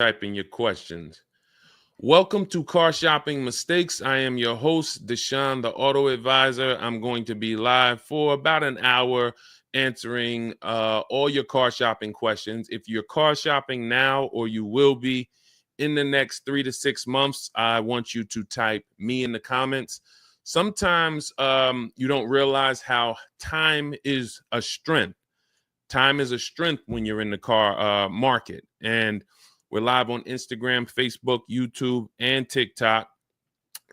typing your questions. Welcome to Car Shopping Mistakes. I am your host, Deshone the Auto Advisor. I'm going to be live for about an hour answering all your car shopping questions. If you're car shopping now or you will be in the next 3 to 6 months, I want you to type me in the comments. Sometimes you don't realize how time is a strength. Time is a strength when you're in the car market. And we're live on Instagram, Facebook, YouTube, and TikTok.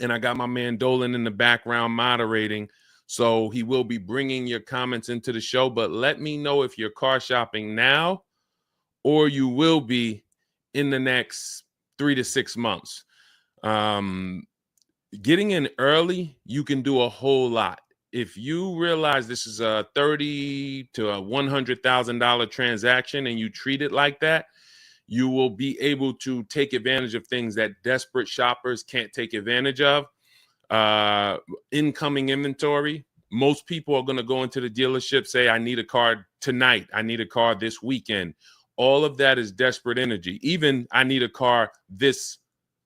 And I got my man Dolan in the background moderating. So he will be bringing your comments into the show. But let me know if you're car shopping now or you will be in the next 3 to 6 months. Getting in early, you can do a whole lot. If you realize this is a $30,000 to a $100,000 transaction and you treat it like that, you will be able to take advantage of things that desperate shoppers can't take advantage of. Incoming inventory. Most people are going to go into the dealership, say, I need a car tonight. I need a car this weekend. All of that is desperate energy. Even I need a car this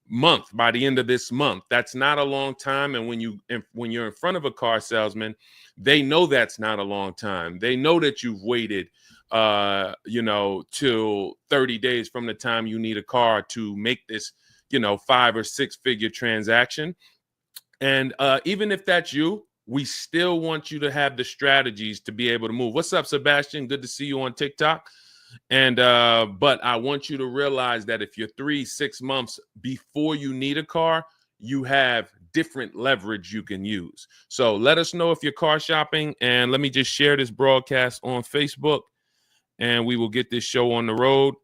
month, by the end of this month. That's not a long time. And when you're in front of a car salesman, they know that's not a long time. They know that you've waited till 30 days from the time you need a car to make this, 5 or 6 figure transaction. And even if that's you, we still want you to have the strategies to be able to move. What's up, Sebastian? Good to see you on TikTok. And but I want you to realize that if you're 3-6 months before you need a car, you have different leverage you can use. So let us know if you're car shopping, and let me just share this broadcast on Facebook, and we will get this show on the road.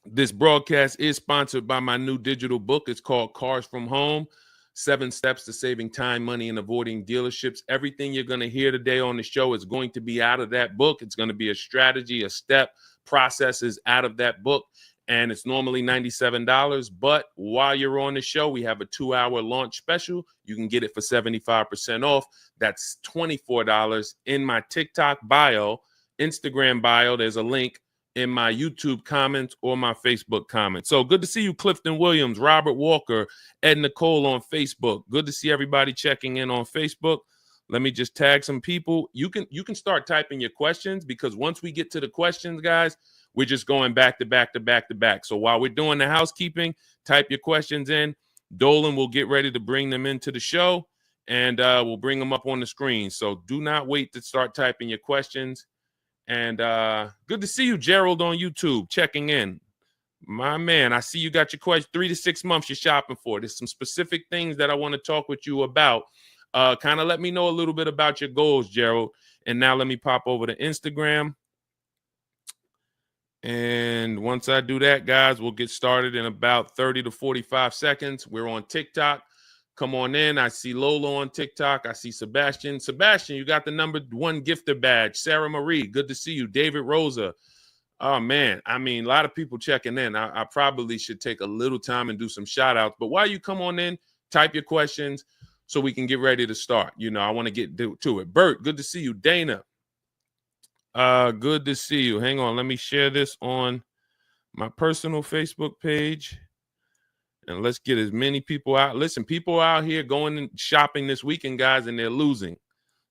This broadcast is sponsored by my new digital book. It's called Cars from Home: 7 Steps to Saving Time, Money, and Avoiding Dealerships. Everything you're going to hear today on the show is going to be out of that book. It's going to be a strategy, a step, processes out of that book. And it's normally $97. But while you're on the show, we have a 2-hour launch special. You can get it for 75% off. That's $24 in my TikTok bio, Instagram bio. There's a link in my YouTube comments or my Facebook comments. So good to see you, Clifton Williams, Robert Walker, Ed Nicole on Facebook. Good to see everybody checking in on Facebook. Let me just tag some people. You can start typing your questions, because once we get to the questions, guys, we're just going back to back to back to back. So while we're doing the housekeeping, type your questions in. Dolan will get ready to bring them into the show, and we'll bring them up on the screen. So do not wait to start typing your questions. And good to see you, Gerald, on YouTube, checking in. My man, I see you got your question. 3 to 6 months you're shopping for. There's some specific things that I want to talk with you about. Kind of let me know a little bit about your goals, Gerald. And now let me pop over to Instagram. And once I do that, guys, we'll get started in about 30 to 45 seconds. We're on TikTok. Come on in. I see Lola on TikTok. I see Sebastian. Sebastian, you got the #1 gifter badge. Sarah Marie, good to see you. David Rosa. Oh, man. I mean, a lot of people checking in. I probably should take a little time and do some shout outs. But while you come on in, type your questions so we can get ready to start. I want to get to it. Bert, good to see you. Dana, good to see you. Hang on. Let me share this on my personal Facebook page. And let's get as many people out. Listen, people out here going and shopping this weekend, guys, and they're losing.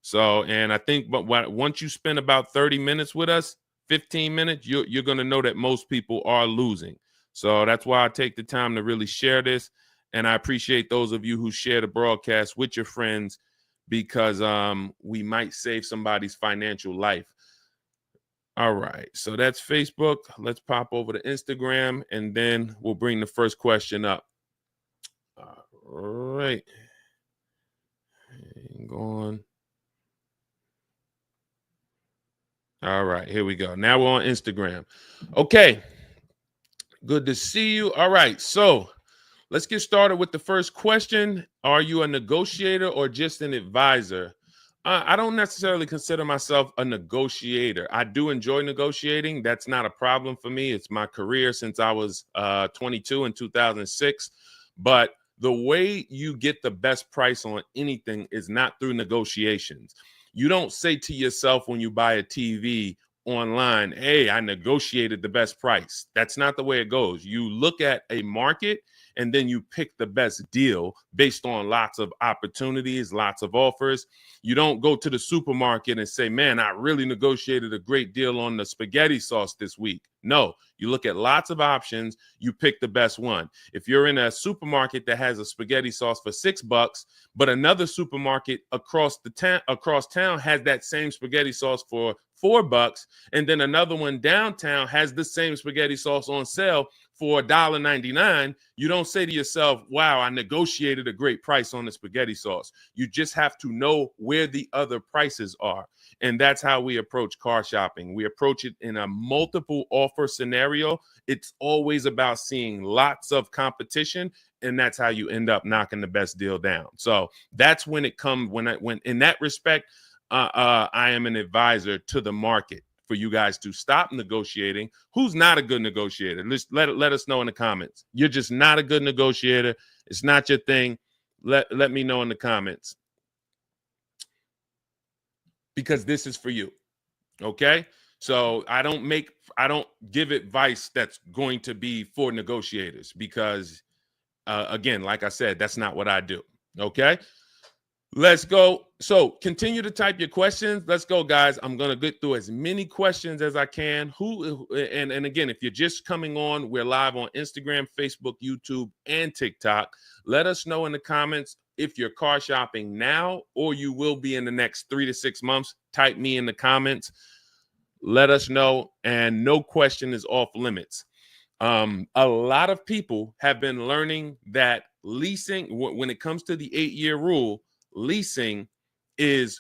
So, and I think once you spend about 30 minutes with us, 15 minutes, you're going to know that most people are losing. So that's why I take the time to really share this. And I appreciate those of you who share the broadcast with your friends, because we might save somebody's financial life. All right, so that's Facebook. Let's pop over to Instagram, and then we'll bring the first question up. All right. Hang on. All right, here we go. Now we're on Instagram. Okay, good to see you. All right, so let's get started with the first question. Are you a negotiator or just an advisor? I don't necessarily consider myself a negotiator. I do enjoy negotiating. That's not a problem for me. It's my career since I was 22 in 2006. But the way you get the best price on anything is not through negotiations. You don't say to yourself when you buy a TV online, hey, I negotiated the best price. That's not the way it goes. You look at a market and then you pick the best deal based on lots of opportunities, lots of offers. You don't go to the supermarket and say, man, I really negotiated a great deal on the spaghetti sauce this week. No, you look at lots of options, you pick the best one. If you're in a supermarket that has a spaghetti sauce for $6, but another supermarket across town has that same spaghetti sauce for $4, and then another one downtown has the same spaghetti sauce on sale for $1.99, you don't say to yourself, wow, I negotiated a great price on the spaghetti sauce. You just have to know where the other prices are. And that's how we approach car shopping. We approach it in a multiple offer scenario. It's always about seeing lots of competition, and that's how you end up knocking the best deal down. So that's when it comes, when in that respect, I am an advisor to the market for you guys to stop negotiating. Who's not a good negotiator? Let us know in the comments. You're just not a good negotiator. It's not your thing. Let me know in the comments, because this is for you. Okay? So I don't give advice that's going to be for negotiators, because again, like I said, that's not what I do. Okay? Let's go. So continue to type your questions. Let's go, guys. I'm going to get through as many questions as I can. And again, if you're just coming on, we're live on Instagram, Facebook, YouTube, and TikTok. Let us know in the comments if you're car shopping now or you will be in the next 3 to 6 months. Type me in the comments. Let us know. And no question is off limits. A lot of people have been learning that leasing, when it comes to the 8-year rule, leasing is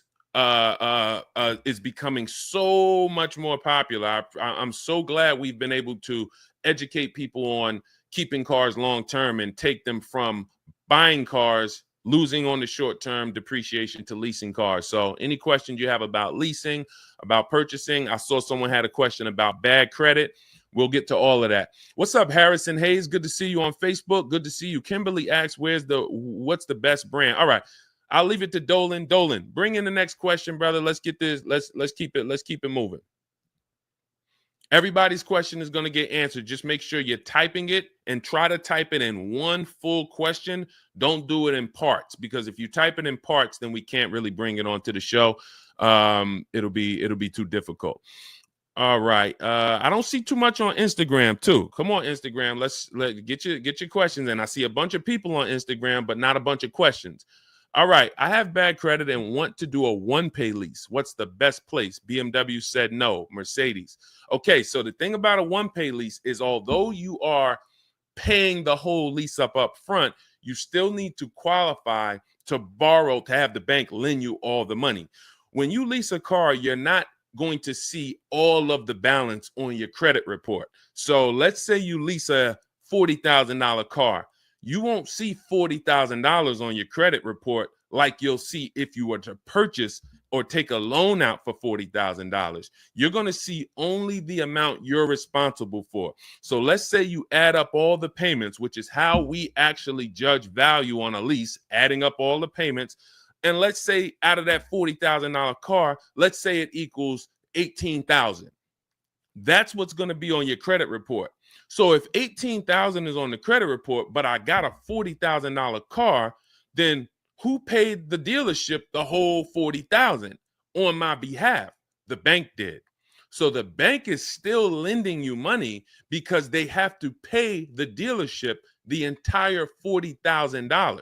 becoming so much more popular. I'm so glad we've been able to educate people on keeping cars long term and take them from buying cars, losing on the short term depreciation, to leasing cars. So any questions you have about leasing, about purchasing, I saw someone had a question about bad credit. We'll get to all of that. What's up, Harrison Hayes? Good to see you on Facebook. Good to see you. Kimberly asks, what's the best brand? All right. I'll leave it to Dolan. Dolan, bring in the next question, brother. Let's get this. Let's keep it moving. Everybody's question is going to get answered. Just make sure you're typing it and try to type it in one full question. Don't do it in parts, because if you type it in parts, then we can't really bring it onto the show. It'll be too difficult. All right. I don't see too much on Instagram too. Come on, Instagram. Let's get your questions in. I see a bunch of people on Instagram, but not a bunch of questions. All right. I have bad credit and want to do a one-pay lease. What's the best place? BMW said no. Mercedes. Okay. So the thing about a one-pay lease is, although you are paying the whole lease up front, you still need to qualify to borrow, to have the bank lend you all the money. When you lease a car, you're not going to see all of the balance on your credit report. So let's say you lease a $40,000 car. You won't see $40,000 on your credit report like you'll see if you were to purchase or take a loan out for $40,000. You're going to see only the amount you're responsible for. So let's say you add up all the payments, which is how we actually judge value on a lease, adding up all the payments. And let's say out of that $40,000 car, let's say it equals $18,000. That's what's going to be on your credit report. So if $18,000 is on the credit report, but I got a $40,000 car, then who paid the dealership the whole $40,000 on my behalf? The bank did. So the bank is still lending you money because they have to pay the dealership the entire $40,000.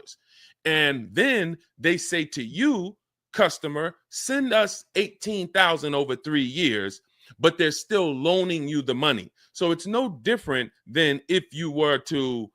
And then they say to you, customer, send us $18,000 over 3 years, but they're still loaning you the money. So it's no different than if you were to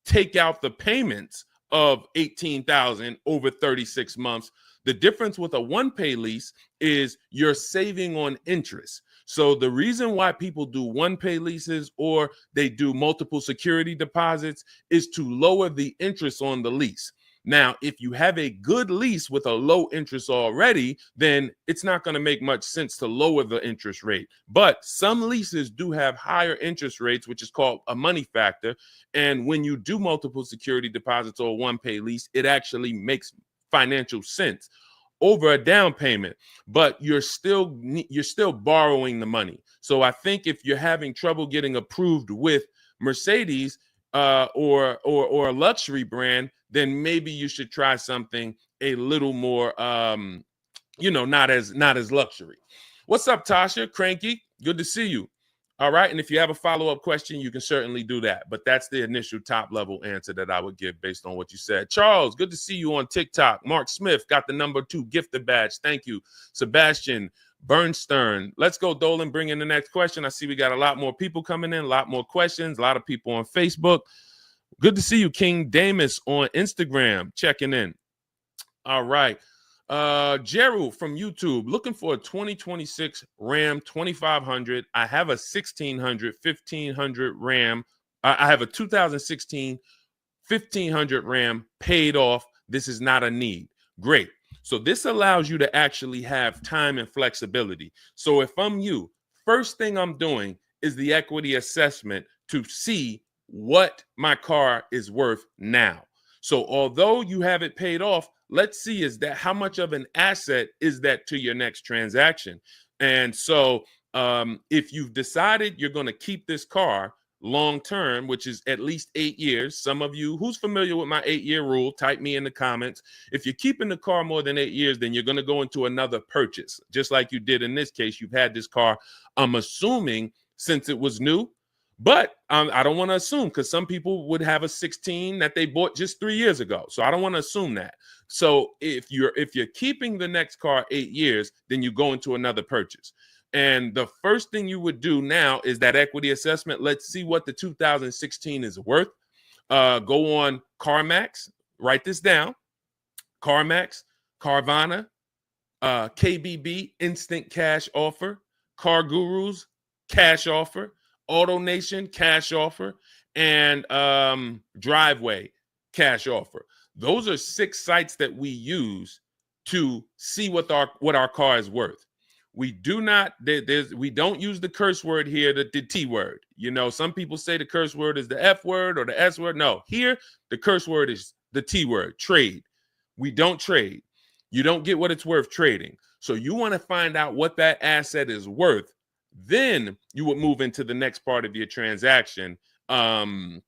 take out the payments of $18,000 over 36 months. The difference with a one-pay lease is you're saving on interest. So the reason why people do one-pay leases or they do multiple security deposits is to lower the interest on the lease. Now, if you have a good lease with a low interest already, then it's not going to make much sense to lower the interest rate. But some leases do have higher interest rates, which is called a money factor. And when you do multiple security deposits or one-pay lease, it actually makes financial sense. over a down payment, but you're still borrowing the money. So I think if you're having trouble getting approved with Mercedes or a luxury brand, then maybe you should try something a little more not as luxury. What's up, Tasha? Cranky, good to see you. All right, and if you have a follow-up question, you can certainly do that. But that's the initial top-level answer that I would give based on what you said. Charles, good to see you on TikTok. Mark Smith got the #2 gifted badge. Thank you. Sebastian Bernstern. Let's go, Dolan. Bring in the next question. I see we got a lot more people coming in, a lot more questions, a lot of people on Facebook. Good to see you, King Damus, on Instagram, checking in. All right. Gerald from YouTube, looking for a 2026 Ram 2500. I have a 1600 1500 Ram. I have a 2016 1500 Ram paid off. This is not a need. Great. So this allows you to actually have time and flexibility. So if I'm you, first thing I'm doing is the equity assessment to see what my car is worth now. So although you have it paid off, let's see is that how much of an asset is that to your next transaction. And so if you've decided you're going to keep this car long term, which is at least 8 years, some of you who's familiar with my 8-year rule, type me in the comments. If you're keeping the car more than 8 years, then you're going to go into another purchase, just like you did in this case. You've had this car, I'm assuming, since it was new. But I don't want to assume, because some people would have a 16 that they bought just 3 years ago. So I don't want to assume that. So if you're keeping the next car 8 years, then you go into another purchase. And the first thing you would do now is that equity assessment. Let's see what the 2016 is worth. Go on CarMax. Write this down. CarMax, Carvana, KBB, Instant Cash Offer, Car Gurus, Cash Offer, Auto Nation, Cash Offer, and Driveway, Cash Offer. Those are 6 sites that we use to see what our car is worth. We do not we don't use the curse word here, the T word. You know, some people say the curse word is the F word or the S word. No, here the curse word is the T word, trade. We don't trade. You don't get what it's worth trading. So you want to find out what that asset is worth. Then you would move into the next part of your transaction. And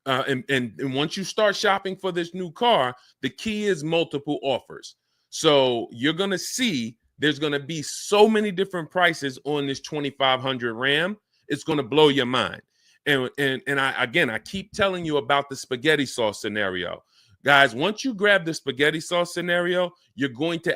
once you start shopping for this new car, the key is multiple offers. So you're going to see there's going to be so many different prices on this 2500 Ram. It's going to blow your mind. And I keep telling you about the spaghetti sauce scenario. Guys, once you grab the spaghetti sauce scenario, you're going to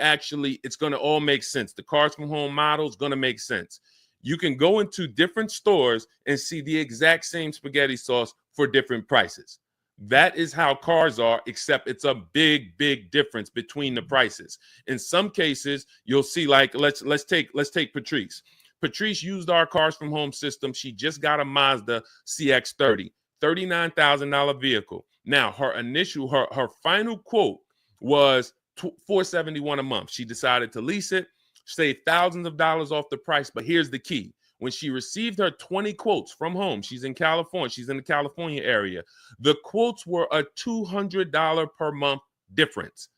it's going to all make sense. The Cars from Home model is going to make sense. You can go into different stores and see the exact same spaghetti sauce for different prices. That is how cars are, except it's a big, big difference between the prices. In some cases, you'll see, like, let's take Patrice. Patrice used our Cars from Home system. She just got a Mazda CX-30, $39,000 vehicle. Now, her final quote was $471 a month. She decided to lease it, save thousands of dollars off the price. But here's the key. When she received her 20 quotes from home, she's in California. She's in the California area. The quotes were a $200 per month difference.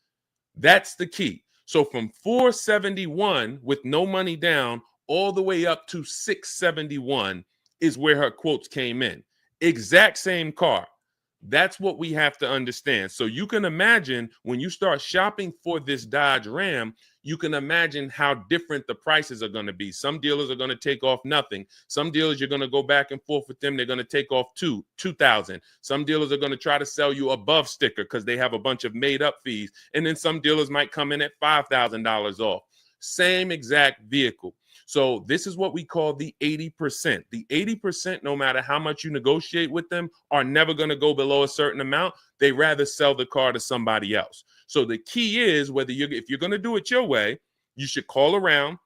That's the key. So from $471 with no money down all the way up to $671 is where her quotes came in. Exact same car. That's what we have to understand. So you can imagine when you start shopping for this Dodge Ram, you can imagine how different the prices are going to be. Some dealers are going to take off nothing. Some dealers, you're going to go back and forth with them. They're going to take off $2,000. Some dealers are going to try to sell you above sticker because they have a bunch of made up fees. And then some dealers might come in at $5,000 off. Same exact vehicle. So this is what we call the 80%. The 80%, no matter how much you negotiate with them, are never going to go below a certain amount. They rather sell the car to somebody else. So the key is if you're going to do it your way, you should call around,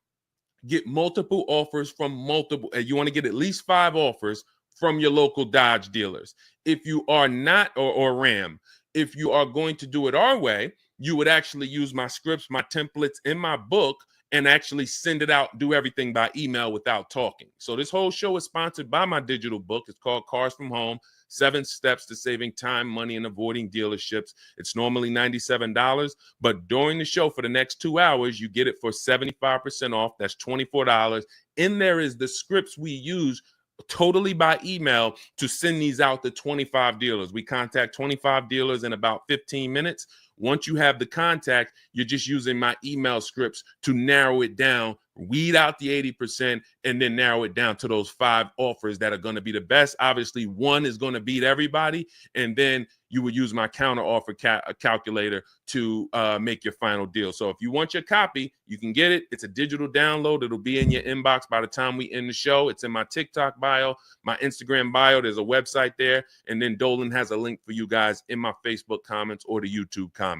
get multiple offers from you want to get at least 5 offers from your local Dodge dealers. If you are not, or Ram, if you are going to do it our way, you would actually use my scripts, my templates in my book, and actually send it out, do everything by email without talking. So this whole show is sponsored by my digital book. It's called Cars from Home, 7 Steps to Saving Time, Money, and Avoiding Dealerships. It's normally $97, but during the show for the next 2 hours, you get it for 75% off. That's $24. In there is the scripts we use totally by email to send these out to 25 dealers. We contact 25 dealers in about 15 minutes. Once you have the contact, you're just using my email scripts to narrow it down, weed out the 80%, and then narrow it down to those 5 offers that are going to be the best. Obviously, one is going to beat everybody, and then you would use my counter offer calculator to make your final deal. So if you want your copy, you can get it. It's a digital download. It'll be in your inbox by the time we end the show. It's in my TikTok bio, my Instagram bio. There's a website there. And then Dolan has a link for you guys in my Facebook comments or the YouTube comments.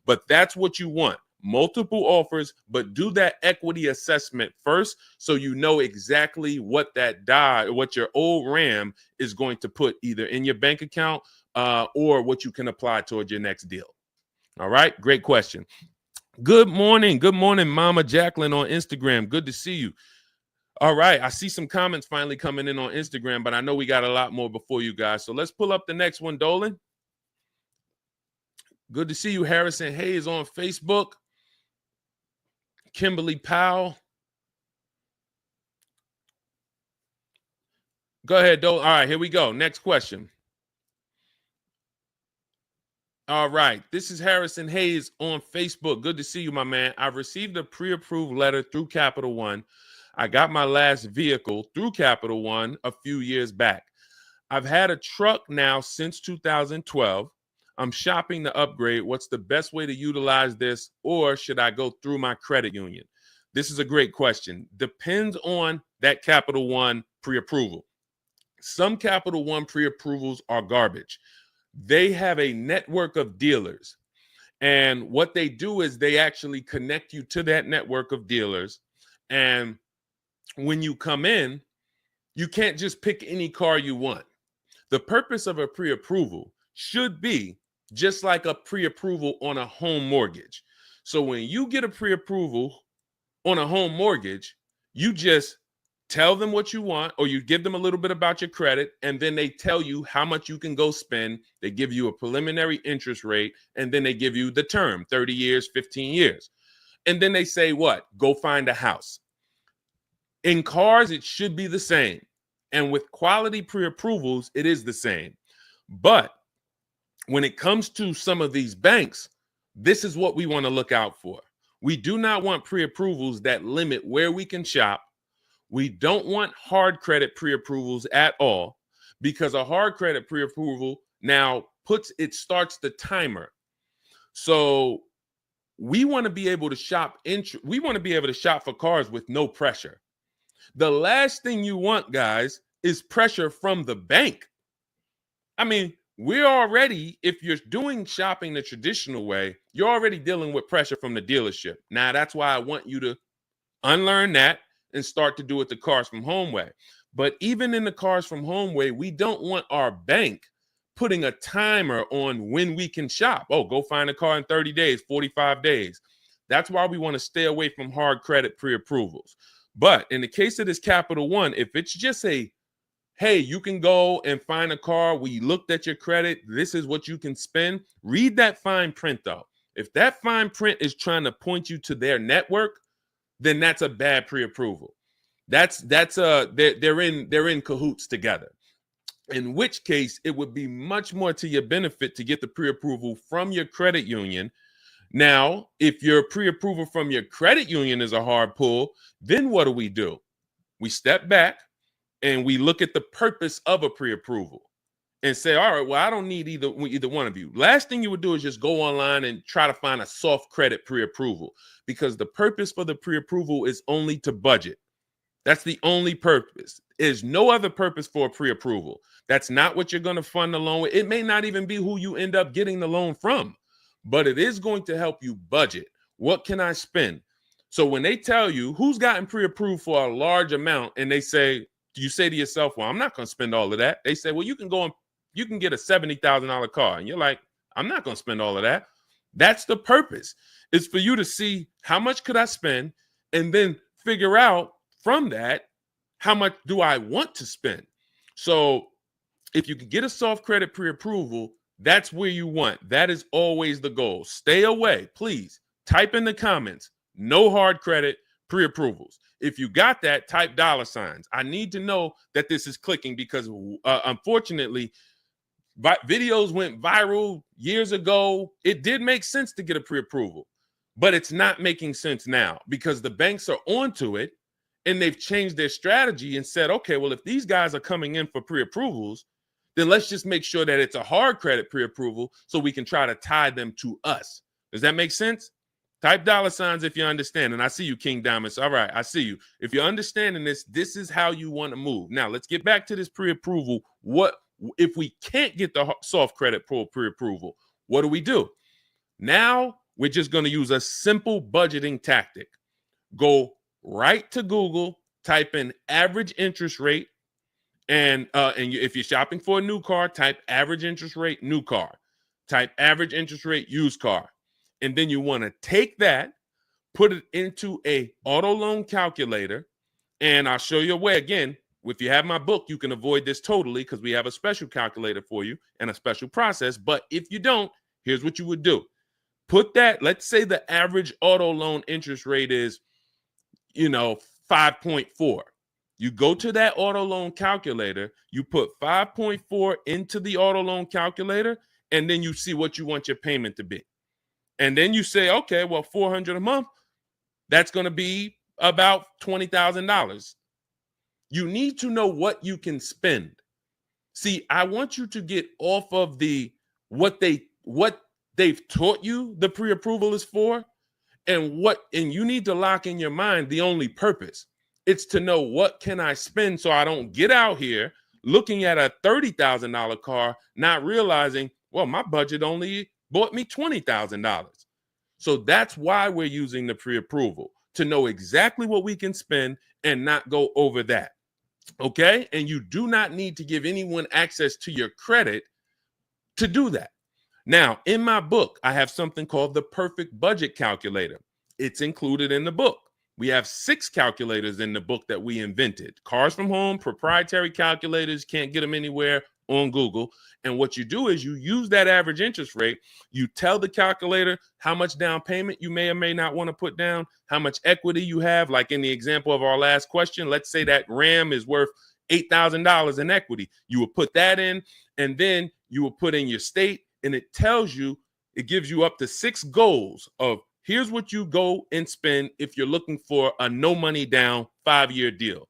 But that's what you want. Multiple offers, but do that equity assessment first so you know exactly what what your old RAM is going to put either in your bank account or what you can apply towards your next deal. All right, great question. Good morning, Mama Jacqueline on Instagram. Good to see you. All right, I see some comments finally coming in on Instagram, but I know we got a lot more before you guys. So let's pull up the next one, Dolan. Good to see you, Harrison Hayes on Facebook. Kimberly Powell. Go ahead, Dolan. All right, here we go. Next question. All right, this is Harrison Hayes on Facebook. Good to see you, my man. I've received a pre-approved letter through Capital One. I got my last vehicle through Capital One a few years back. I've had a truck now since 2012. I'm shopping to upgrade. What's the best way to utilize this, or should I go through my credit union? This is a great question. Depends on that Capital One pre-approval. Some Capital One pre-approvals are garbage. They have a network of dealers, and what they do is they actually connect you to that network of dealers, and when you come in, you can't just pick any car you want. The purpose of a pre-approval should be just like a pre-approval on a home mortgage. So when you get a pre-approval on a home mortgage, you just tell them what you want, or you give them a little bit about your credit, and then they tell you how much you can go spend. They give you a preliminary interest rate, and then they give you the term, 30 years, 15 years. And then they say, what? Go find a house. In cars, it should be the same. And with quality pre-approvals, it is the same. But when it comes to some of these banks, this is what we want to look out for. We do not want pre-approvals that limit where we can shop. We don't want hard credit pre-approvals at all, because a hard credit pre-approval now starts the timer. So we want to be able to shop. We want to be able to shop for cars with no pressure. The last thing you want, guys, is pressure from the bank. I mean, we're already, if you're doing shopping the traditional way, you're already dealing with pressure from the dealership. Now, that's why I want you to unlearn that and start to do it the Cars from Home way. But even in the Cars from Home way, we don't want our bank putting a timer on when we can shop. Oh, go find a car in 30 days, 45 days. That's why we want to stay away from hard credit pre-approvals. But in the case of this Capital One, if it's just hey, you can go and find a car. We looked at your credit. This is what you can spend. Read that fine print, though. If that fine print is trying to point you to their network, then that's a bad pre-approval. They're in cahoots together. In which case, it would be much more to your benefit to get the pre-approval from your credit union. Now, if your pre-approval from your credit union is a hard pull, then what do? We step back and we look at the purpose of a pre-approval and say, all right, well, I don't need either one of you. Last thing you would do is just go online and try to find a soft credit pre-approval, because the purpose for the pre-approval is only to budget. That's the only purpose. There's no other purpose for a pre-approval. That's not what you're going to fund the loan with. It may not even be who you end up getting the loan from, but it is going to help you budget. What can I spend? So when they tell you who's gotten pre-approved for a large amount, and you say to yourself, well, I'm not going to spend all of that. They say, well, you can get a $70,000 car. And you're like, I'm not going to spend all of that. That's the purpose. It's for you to see how much could I spend, and then figure out from that, how much do I want to spend? So if you can get a soft credit pre-approval, that's where you want. That is always the goal. Stay away, please. Type in the comments, no hard credit pre-approvals. If you got that, type $signs. I need to know that this is clicking because unfortunately, videos went viral years ago. It did make sense to get a pre-approval, but it's not making sense now because the banks are onto it and they've changed their strategy and said, okay, well, if these guys are coming in for pre-approvals, then let's just make sure that it's a hard credit pre-approval so we can try to tie them to us. Does that make sense? Type $signs if you understand. And I see you, King Diamonds. All right, I see you. If you're understanding this, this is how you want to move. Now, let's get back to this pre-approval. What if we can't get the soft credit pre-approval? What do? Now, we're just going to use a simple budgeting tactic. Go right to Google, type in average interest rate, and if you're shopping for a new car, type average interest rate, new car. Type average interest rate, used car. And then you want to take that, put it into a auto loan calculator, and I'll show you a way. Again, if you have my book, you can avoid this totally because we have a special calculator for you and a special process. But if you don't, here's what you would do. Put that, let's say the average auto loan interest rate is, 5.4. You go to that auto loan calculator, you put 5.4 into the auto loan calculator, and then you see what you want your payment to be. And then you say, okay, well, $400 a month, that's going to be about $20,000. You need to know what you can spend. See, I want you to get off of what they've taught you the pre-approval is for, and you need to lock in your mind the only purpose. It's to know what can I spend so I don't get out here looking at a $30,000 car, not realizing, well, my budget only bought me $20,000. So that's why we're using the pre-approval, to know exactly what we can spend and not go over that. Okay? And you do not need to give anyone access to your credit to do that. Now, in my book, I have something called the perfect budget calculator. It's included in the book. We have 6 calculators in the book that we invented. Cars from Home, proprietary calculators, can't get them anywhere on Google. And what you do is you use that average interest rate. You tell the calculator how much down payment you may or may not want to put down, how much equity you have. Like in the example of our last question, let's say that RAM is worth $8,000 in equity. You will put that in, and then you will put in your state, and it tells you, it gives you up to 6 goals of here's what you go and spend if you're looking for a no money down 5-year deal,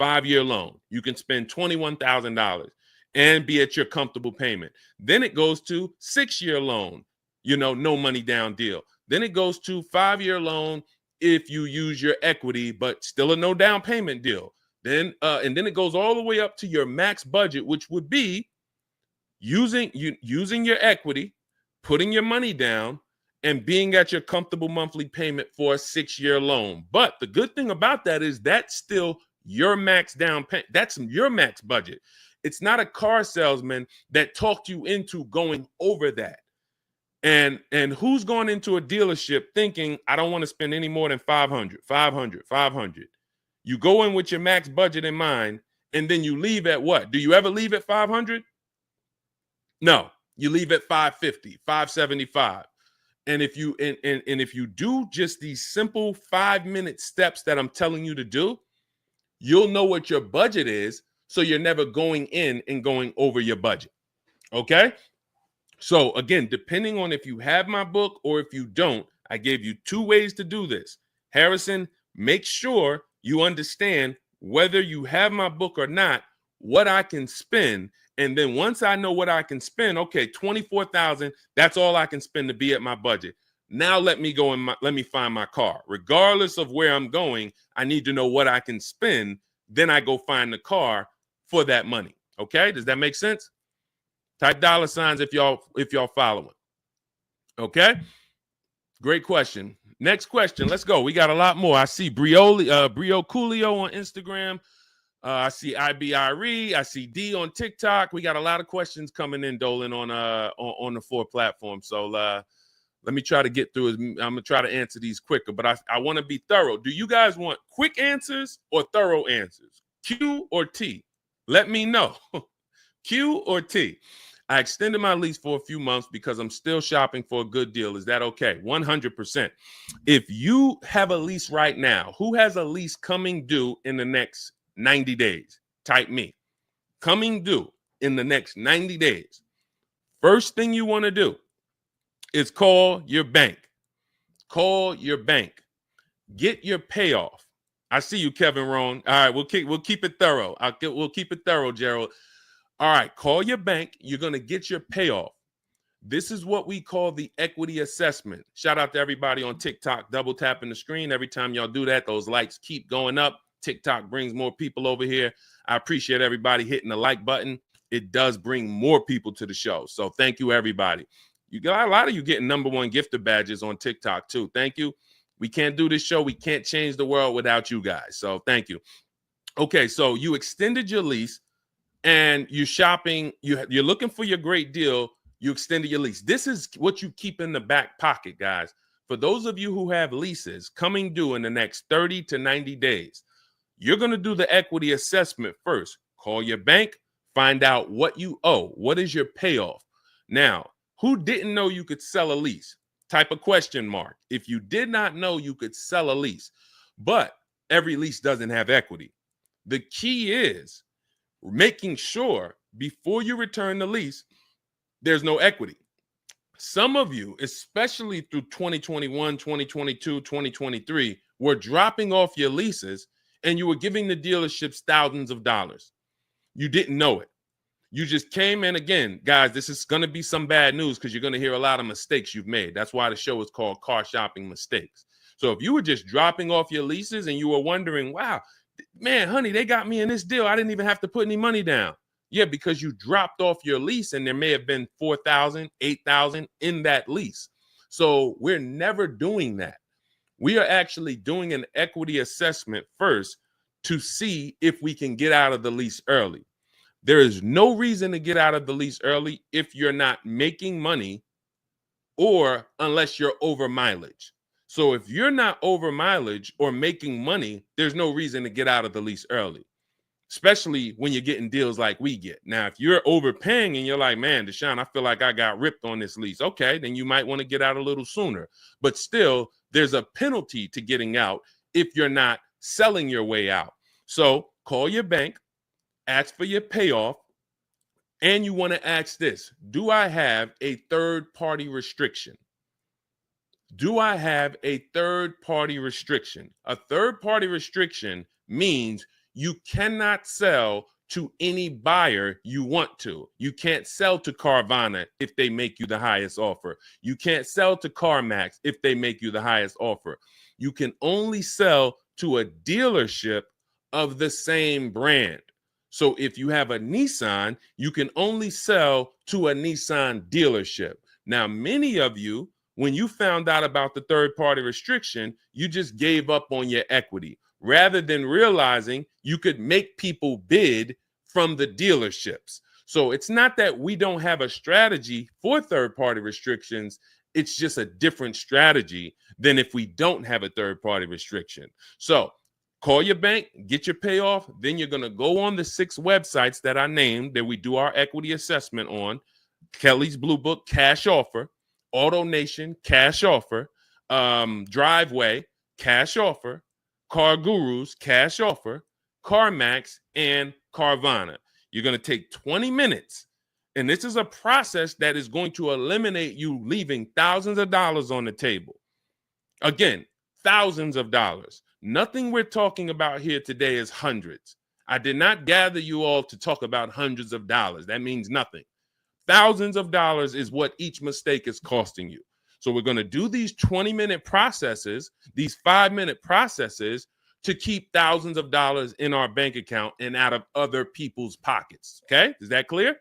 5-year loan. You can spend $21,000 and be at your comfortable payment. Then it goes to 6-year loan, no money down deal. Then it goes to 5-year loan if you use your equity, but still a no down payment deal. Then and then it goes all the way up to your max budget, which would be using your equity, putting your money down, and being at your comfortable monthly payment for a 6-year loan. But the good thing about that is that's still your max down payment. That's your max budget. It's not a car salesman that talked you into going over that. And who's going into a dealership thinking, I don't want to spend any more than 500. You go in with your max budget in mind, and then you leave at what? Do you ever leave at 500? No, you leave at 550, 575. And if you if you do just these simple 5-minute steps that I'm telling you to do, you'll know what your budget is, so you're never going in and going over your budget. Okay? So again, depending on if you have my book or if you don't, I gave you 2 ways to do this. Harrison, make sure you understand whether you have my book or not, what I can spend. And then once I know what I can spend, okay, $24,000, that's all I can spend to be at my budget. Now let me go and let me find my car. Regardless of where I'm going, I need to know what I can spend. Then I go find the car for that money. Okay, does that make sense? Type $signs if y'all following. Okay, great question. Next question. Let's go. We got a lot more. I see Brio Coolio on Instagram. I see IBRE. I see D on TikTok. We got a lot of questions coming in, Dolan, on the 4 platforms. So Let me try to get through. I'm going to try to answer these quicker, but I want to be thorough. Do you guys want quick answers or thorough answers? Q or T? Let me know. Q or T? I extended my lease for a few months because I'm still shopping for a good deal. Is that okay? 100%. If you have a lease right now, who has a lease coming due in the next 90 days? Type me. Coming due in the next 90 days. First thing you want to do is call your bank. Call your bank. Get your payoff. I see you, Kevin Rohn. All right, we'll keep it thorough. We'll keep it thorough, Gerald. All right, call your bank. You're going to get your payoff. This is what we call the equity assessment. Shout out to everybody on TikTok, double tapping the screen. Every time y'all do that, those likes keep going up. TikTok brings more people over here. I appreciate everybody hitting the like button. It does bring more people to the show. So thank you, everybody. You got a lot of you getting #1 gifter badges on TikTok too. Thank you. We can't do this show. We can't change the world without you guys. So thank you. Okay, so you extended your lease and you're shopping. You're looking for your great deal. You extended your lease. This is what you keep in the back pocket, guys. For those of you who have leases coming due in the next 30 to 90 days, you're going to do the equity assessment first. Call your bank, find out what you owe. What is your payoff? Now, who didn't know you could sell a lease? Type a question mark. If you did not know you could sell a lease, but every lease doesn't have equity. The key is making sure before you return the lease, there's no equity. Some of you, especially through 2021, 2022, 2023, were dropping off your leases and you were giving the dealerships thousands of dollars. You didn't know it. You just came in. Again, guys, this is going to be some bad news because you're going to hear a lot of mistakes you've made. That's why the show is called Car Shopping Mistakes. So if you were just dropping off your leases and you were wondering, wow, man, honey, they got me in this deal. I didn't even have to put any money down. Yeah, because you dropped off your lease and there may have been $4,000, $8,000 in that lease. So we're never doing that. We are actually doing an equity assessment first to see if we can get out of the lease early. There is no reason to get out of the lease early if you're not making money or unless you're over mileage. So if you're not over mileage or making money, there's no reason to get out of the lease early, especially when you're getting deals like we get. Now, if you're overpaying and you're like, man, Deshone, I feel like I got ripped on this lease. Okay, then you might want to get out a little sooner. But still, there's a penalty to getting out if you're not selling your way out. So call your bank, ask for your payoff, and you want to ask this: do I have a third-party restriction? Do I have a third-party restriction? A third-party restriction means you cannot sell to any buyer you want to. You can't sell to Carvana if they make you the highest offer. You can't sell to CarMax if they make you the highest offer. You can only sell to a dealership of the same brand. So if you have a Nissan, you can only sell to a Nissan dealership. Now, many of you, when you found out about the third-party restriction, you just gave up on your equity rather than realizing you could make people bid from the dealerships. So it's not that we don't have a strategy for third-party restrictions. It's just a different strategy than if we don't have a third-party restriction. So call your bank, get your payoff. Then you're going to go on the 6 websites that I named that we do our equity assessment on. Kelly's Blue Book, Cash Offer. Auto Nation, Cash Offer. Driveway, Cash Offer. Car Gurus, Cash Offer. CarMax, and Carvana. You're going to take 20 minutes. And this is a process that is going to eliminate you leaving thousands of dollars on the table. Again, thousands of dollars. Nothing we're talking about here today is hundreds. I did not gather you all to talk about hundreds of dollars. That means nothing. Thousands of dollars is what each mistake is costing you. So we're going to do these 20-minute processes, these 5-minute processes to keep thousands of dollars in our bank account and out of other people's pockets. Okay? Is that clear?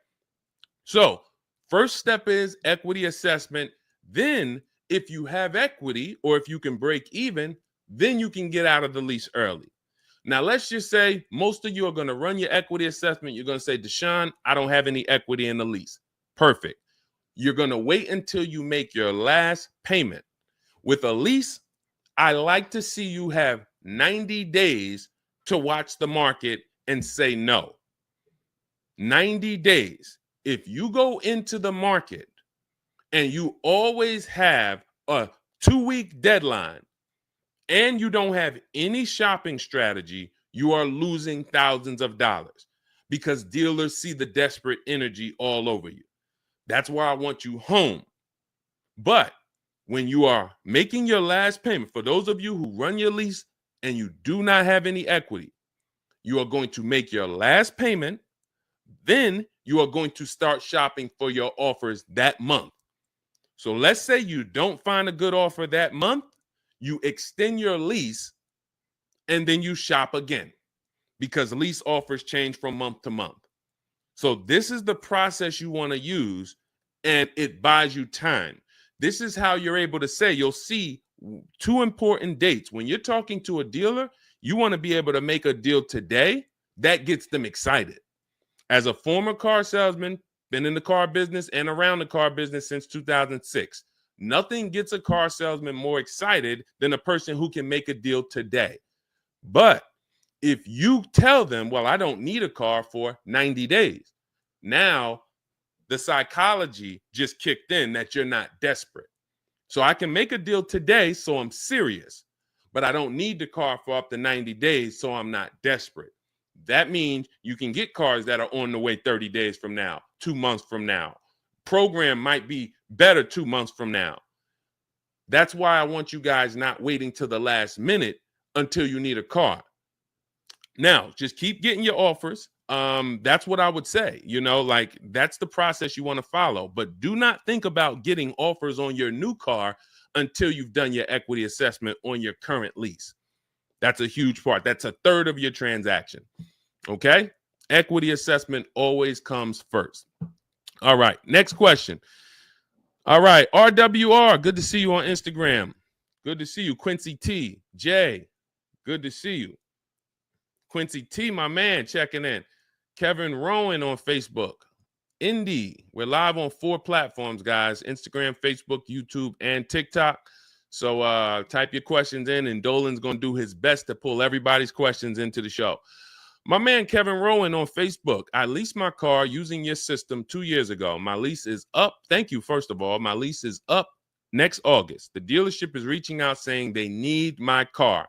So first step is equity assessment. Then if you have equity or if you can break even, then you can get out of the lease early. Now, let's just say most of you are going to run your equity assessment. You're going to say, Deshone, I don't have any equity in the lease. Perfect. You're going to wait until you make your last payment. With a lease, I like to see you have 90 days to watch the market and say no. 90 days. If you go into the market and you always have a 2-week deadline and you don't have any shopping strategy, you are losing thousands of dollars because dealers see the desperate energy all over you. That's why I want you home. But when you are making your last payment, for those of you who run your lease and you do not have any equity, you are going to make your last payment. Then you are going to start shopping for your offers that month. So let's say you don't find a good offer that month, you extend your lease and then you shop again because lease offers change from month to month. So this is the process you want to use, and it buys you time. This is how you're able to say, you'll see 2 important dates. When you're talking to a dealer, you want to be able to make a deal today. That gets them excited. As a former car salesman, been in the car business and around the car business since 2006. Nothing gets a car salesman more excited than a person who can make a deal today. But if you tell them, well, I don't need a car for 90 days, now the psychology just kicked in that you're not desperate. So I can make a deal today, so I'm serious, but I don't need the car for up to 90 days, so I'm not desperate. That means you can get cars that are on the way 30 days from now, 2 months from now. Program might be better 2 months from now. That's why I want you guys not waiting till the last minute until you need a car. Now, just keep getting your offers. That's what I would say. Like that's the process you want to follow. But do not think about getting offers on your new car until you've done your equity assessment on your current lease. That's a huge part. That's a third of your transaction. Okay? Equity assessment always comes first. All right. Next question. All right. RWR, good to see you on Instagram. Good to see you. Quincy T. Jay, good to see you. Quincy T, my man, checking in. Kevin Rowan on Facebook. Indy, we're live on 4 platforms, guys. Instagram, Facebook, YouTube, and TikTok. So type your questions in, and Dolan's going to do his best to pull everybody's questions into the show. My man, Kevin Rowan on Facebook. I leased my car using your system 2 years ago. My lease is up. Thank you, first of all. My lease is up next August. The dealership is reaching out saying they need my car.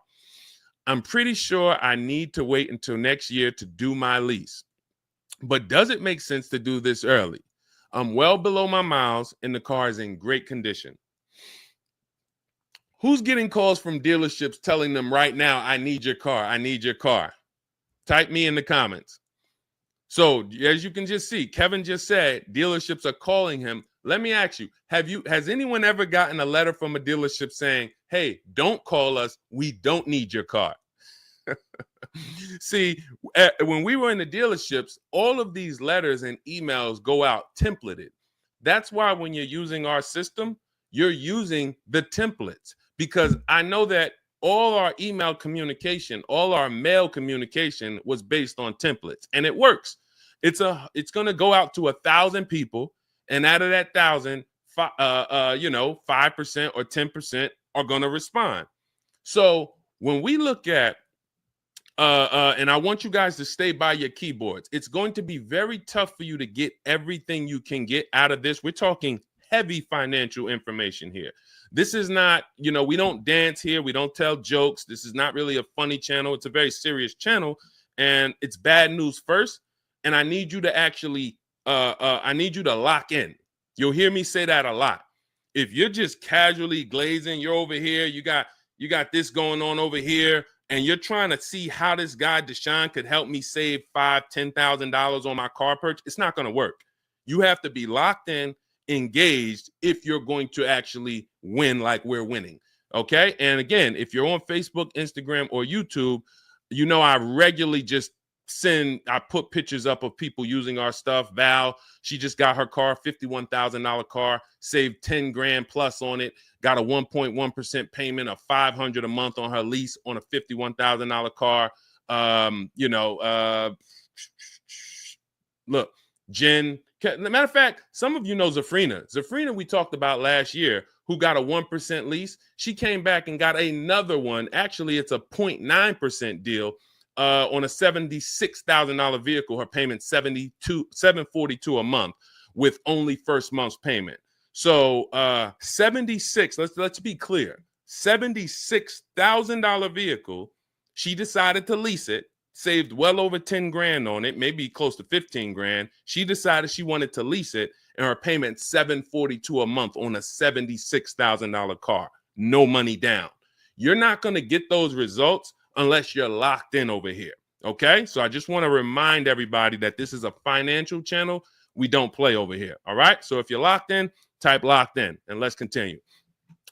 I'm pretty sure I need to wait until next year to do my lease. But does it make sense to do this early? I'm well below my miles and the car is in great condition. Who's getting calls from dealerships telling them right now, I need your car, I need your car? Type me in the comments. So as you can just see, Kevin just said dealerships are calling him. Let me ask you, has anyone ever gotten a letter from a dealership saying, hey, don't call us, we don't need your car? See, when we were in the dealerships, all of these letters and emails go out templated. That's why when you're using our system, you're using the templates, because I know that all our email communication, all our mail communication was based on templates, and it works. It's going to go out to 1,000 people, and out of that 1,000, 5% or 10% are going to respond. So when we look at and I want you guys to stay by your keyboards. It's going to be very tough for you to get everything you can get out of this. We're talking heavy financial information here. This is not, we don't dance here. We don't tell jokes. This is not really a funny channel. It's a very serious channel, and it's bad news first. And I need you to actually, I need you to lock in. You'll hear me say that a lot. If you're just casually glazing, you're over here, you got this going on over here, and you're trying to see how this guy Deshone could help me save $5,000-$10,000 on my car purchase, it's not going to work. You have to be locked in, engaged, if you're going to actually win like we're winning. Okay. And again, if you're on Facebook, Instagram, or YouTube, I regularly just I put pictures up of people using our stuff. Val, she just got her car, $51,000 car, saved 10 grand plus on it, got a 1.1% payment of $500 a month on her lease on a $51,000 car. Look, Jen Matter of fact, some of you know Zafrina. Zafrina, we talked about last year, who got a 1% lease. She came back and got another one. Actually, it's a 0.9% deal on a $76,000 vehicle. Her payment $742 a month with only first month's payment. So 76. Let's be clear. $76,000 vehicle. She decided to lease it. Saved well over 10 grand on it, maybe close to 15 grand. She decided she wanted to lease it, and her payment $742 a month on a $76,000 car. No money down. You're not going to get those results unless you're locked in over here. Okay, so I just want to remind everybody that this is a financial channel. We don't play over here. All right, so if you're locked in, type locked in, and let's continue.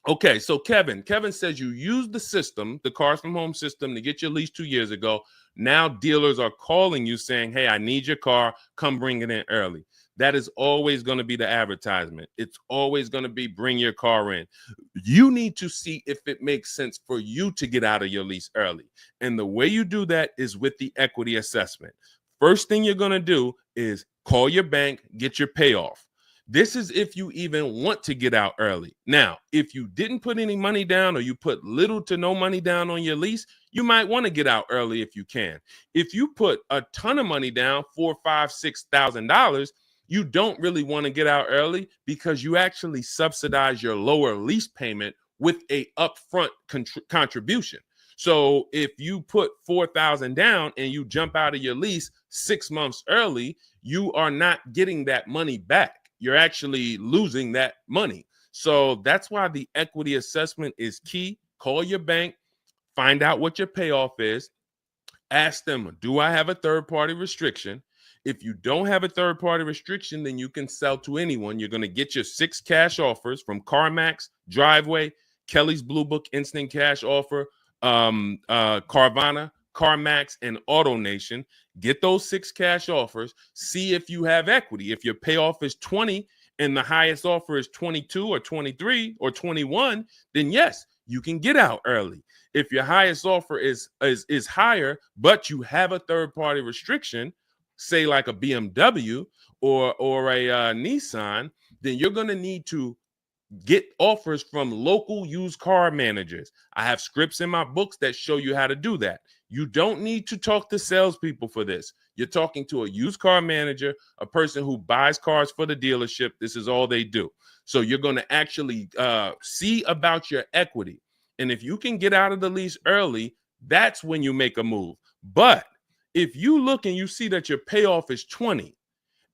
Okay, so Kevin says you used the system, the Cars from Home system, to get your lease 2 years ago. Now dealers are calling you saying, hey, I need your car. Come bring it in early. That is always going to be the advertisement. It's always going to be bring your car in. You need to see if it makes sense for you to get out of your lease early. And the way you do that is with the equity assessment. First thing you're going to do is call your bank, get your payoff. This is if you even want to get out early. Now, if you didn't put any money down or you put little to no money down on your lease, you might want to get out early if you can. If you put a ton of money down, $4,000, $5,000, $6,000, you don't really want to get out early because you actually subsidize your lower lease payment with a upfront contribution. So if you put $4,000 down and you jump out of your lease 6 months early, you are not getting that money back. You're actually losing that money. So that's why the equity assessment is key. Call your bank, find out what your payoff is. Ask them, do I have a third-party restriction? If you don't have a third-party restriction, then you can sell to anyone. You're going to get your 6 cash offers from CarMax, Driveway, Kelly's Blue Book Instant Cash Offer, Carvana, CarMax, and AutoNation. Get those 6 cash offers. See if you have equity. If your payoff is 20 and the highest offer is 22 or 23 or 21, then yes, you can get out early. If your highest offer is higher, but you have a third-party restriction, say like a BMW or a Nissan, then you're going to need to get offers from local used car managers. I have scripts in my books that show you how to do that. You don't need to talk to salespeople for this. You're talking to a used car manager, a person who buys cars for the dealership. This is all they do. So you're going to actually see about your equity. And if you can get out of the lease early, that's when you make a move. But if you look and you see that your payoff is 20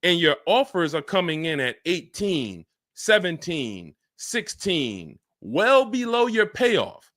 and your offers are coming in at 18, 17, 16, well below your payoff,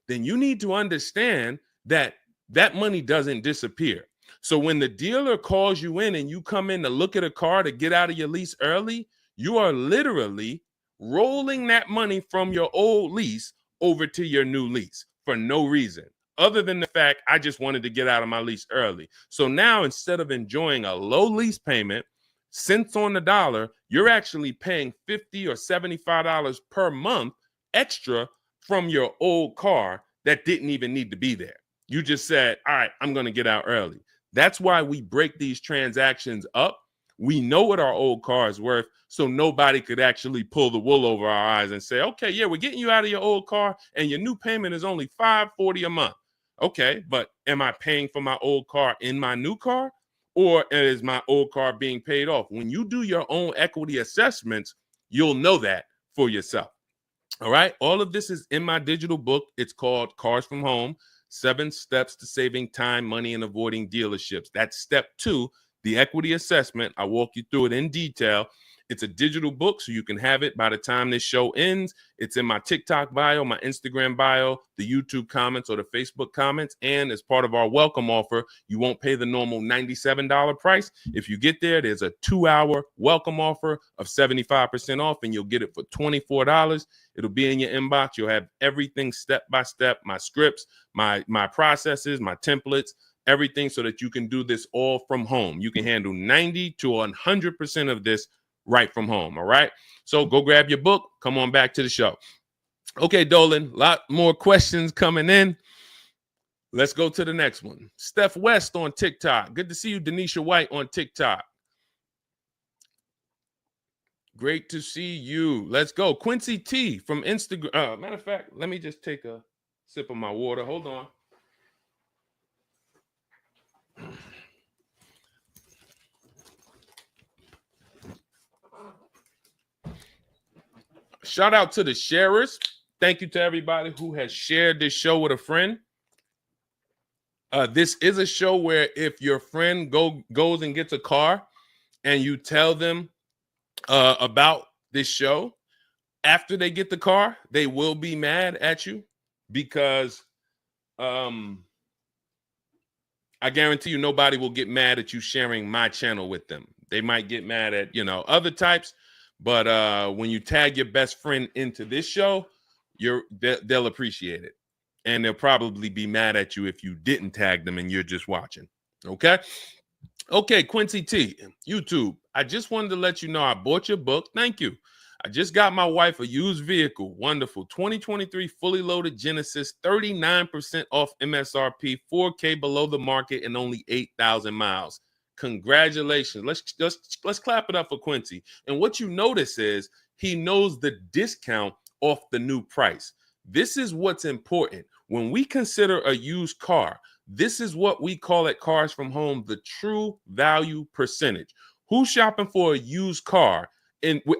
then you need to understand that that money doesn't disappear. So when the dealer calls you in and you come in to look at a car to get out of your lease early, you are literally rolling that money from your old lease over to your new lease for no reason other than the fact I just wanted to get out of my lease early. So now instead of enjoying a low lease payment, cents on the dollar, you're actually paying $50 or $75 per month extra from your old car that didn't even need to be there. You just said, all right, I'm going to get out early. That's why we break these transactions up. We know what our old car is worth, so nobody could actually pull the wool over our eyes and say, okay, yeah, we're getting you out of your old car and your new payment is only $540 a month. Okay, but am I paying for my old car in my new car? Or is my old car being paid off? When you do your own equity assessments, you'll know that for yourself. All right. All of this is in my digital book. It's called Cars from Home, 7 Steps to Saving Time, Money, and Avoiding Dealerships. That's step 2, the equity assessment. I walk you through it in detail. It's a digital book, so you can have it by the time this show ends. It's in my TikTok bio, my Instagram bio, the YouTube comments, or the Facebook comments. And as part of our welcome offer, you won't pay the normal $97 price. If you get there, there's a 2-hour welcome offer of 75% off, and you'll get it for $24. It'll be in your inbox. You'll have everything step by step, my scripts, my processes, my templates, everything, so that you can do this all from home. You can handle 90 to 100% of this right from home. All right. So go grab your book. Come on back to the show. Okay, Dolan, a lot more questions coming in. Let's go to the next one. Steph West on TikTok. Good to see you, Denisha White on TikTok. Great to see you. Let's go. Quincy T from Instagram. Matter of fact, let me just take a sip of my water. Hold on. Shout out to the sharers. Thank you to everybody who has shared this show with a friend. This is a show where if your friend goes and gets a car and you tell them about this show, after they get the car, they will be mad at you because I guarantee you nobody will get mad at you sharing my channel with them. They might get mad at, other types, but when you tag your best friend into this show, they'll appreciate it. And they'll probably be mad at you if you didn't tag them and you're just watching. Okay? Okay, Quincy T, YouTube. I just wanted to let you know I bought your book. Thank you. I just got my wife a used vehicle. Wonderful. 2023 fully loaded Genesis, 39% off MSRP, 4K below the market, and only 8,000 miles. Congratulations. Let's clap it up for Quincy. And what you notice is he knows the discount off the new price. This is what's important. When we consider a used car, this is what we call at Cars from Home, the true value percentage. Who's shopping for a used car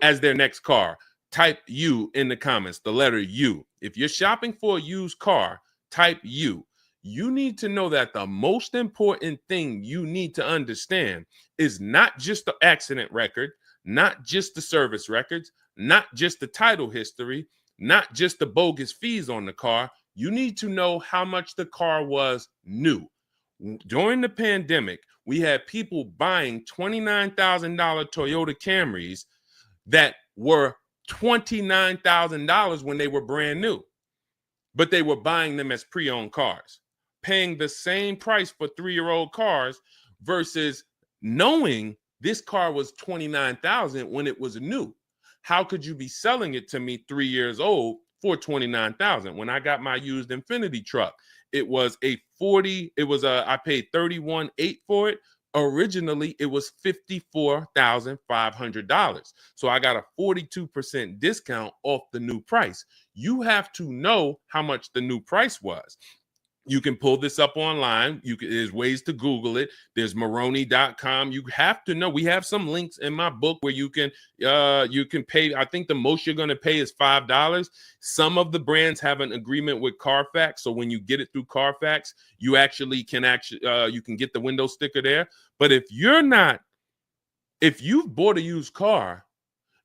as their next car? Type U in the comments, the letter U. If you're shopping for a used car, type U. You need to know that the most important thing you need to understand is not just the accident record, not just the service records, not just the title history, not just the bogus fees on the car. You need to know how much the car was new. During the pandemic, we had people buying $29,000 Toyota Camrys that were $29,000 when they were brand new, but they were buying them as pre-owned cars, paying the same price for 3-year-old cars versus knowing this car was $29,000 when it was new. How could you be selling it to me 3 years old for $29,000? When I got my used Infinity truck, it was I paid $31,800 for it. Originally, it was $54,500. So I got a 42% discount off the new price. You have to know how much the new price was. You can pull this up online. There's ways to Google it. There's Maroni.com. You have to know. We have some links in my book where you can pay. I think the most you're going to pay is $5. Some of the brands have an agreement with Carfax, so when you get it through Carfax, you can get the window sticker there. But if you've bought a used car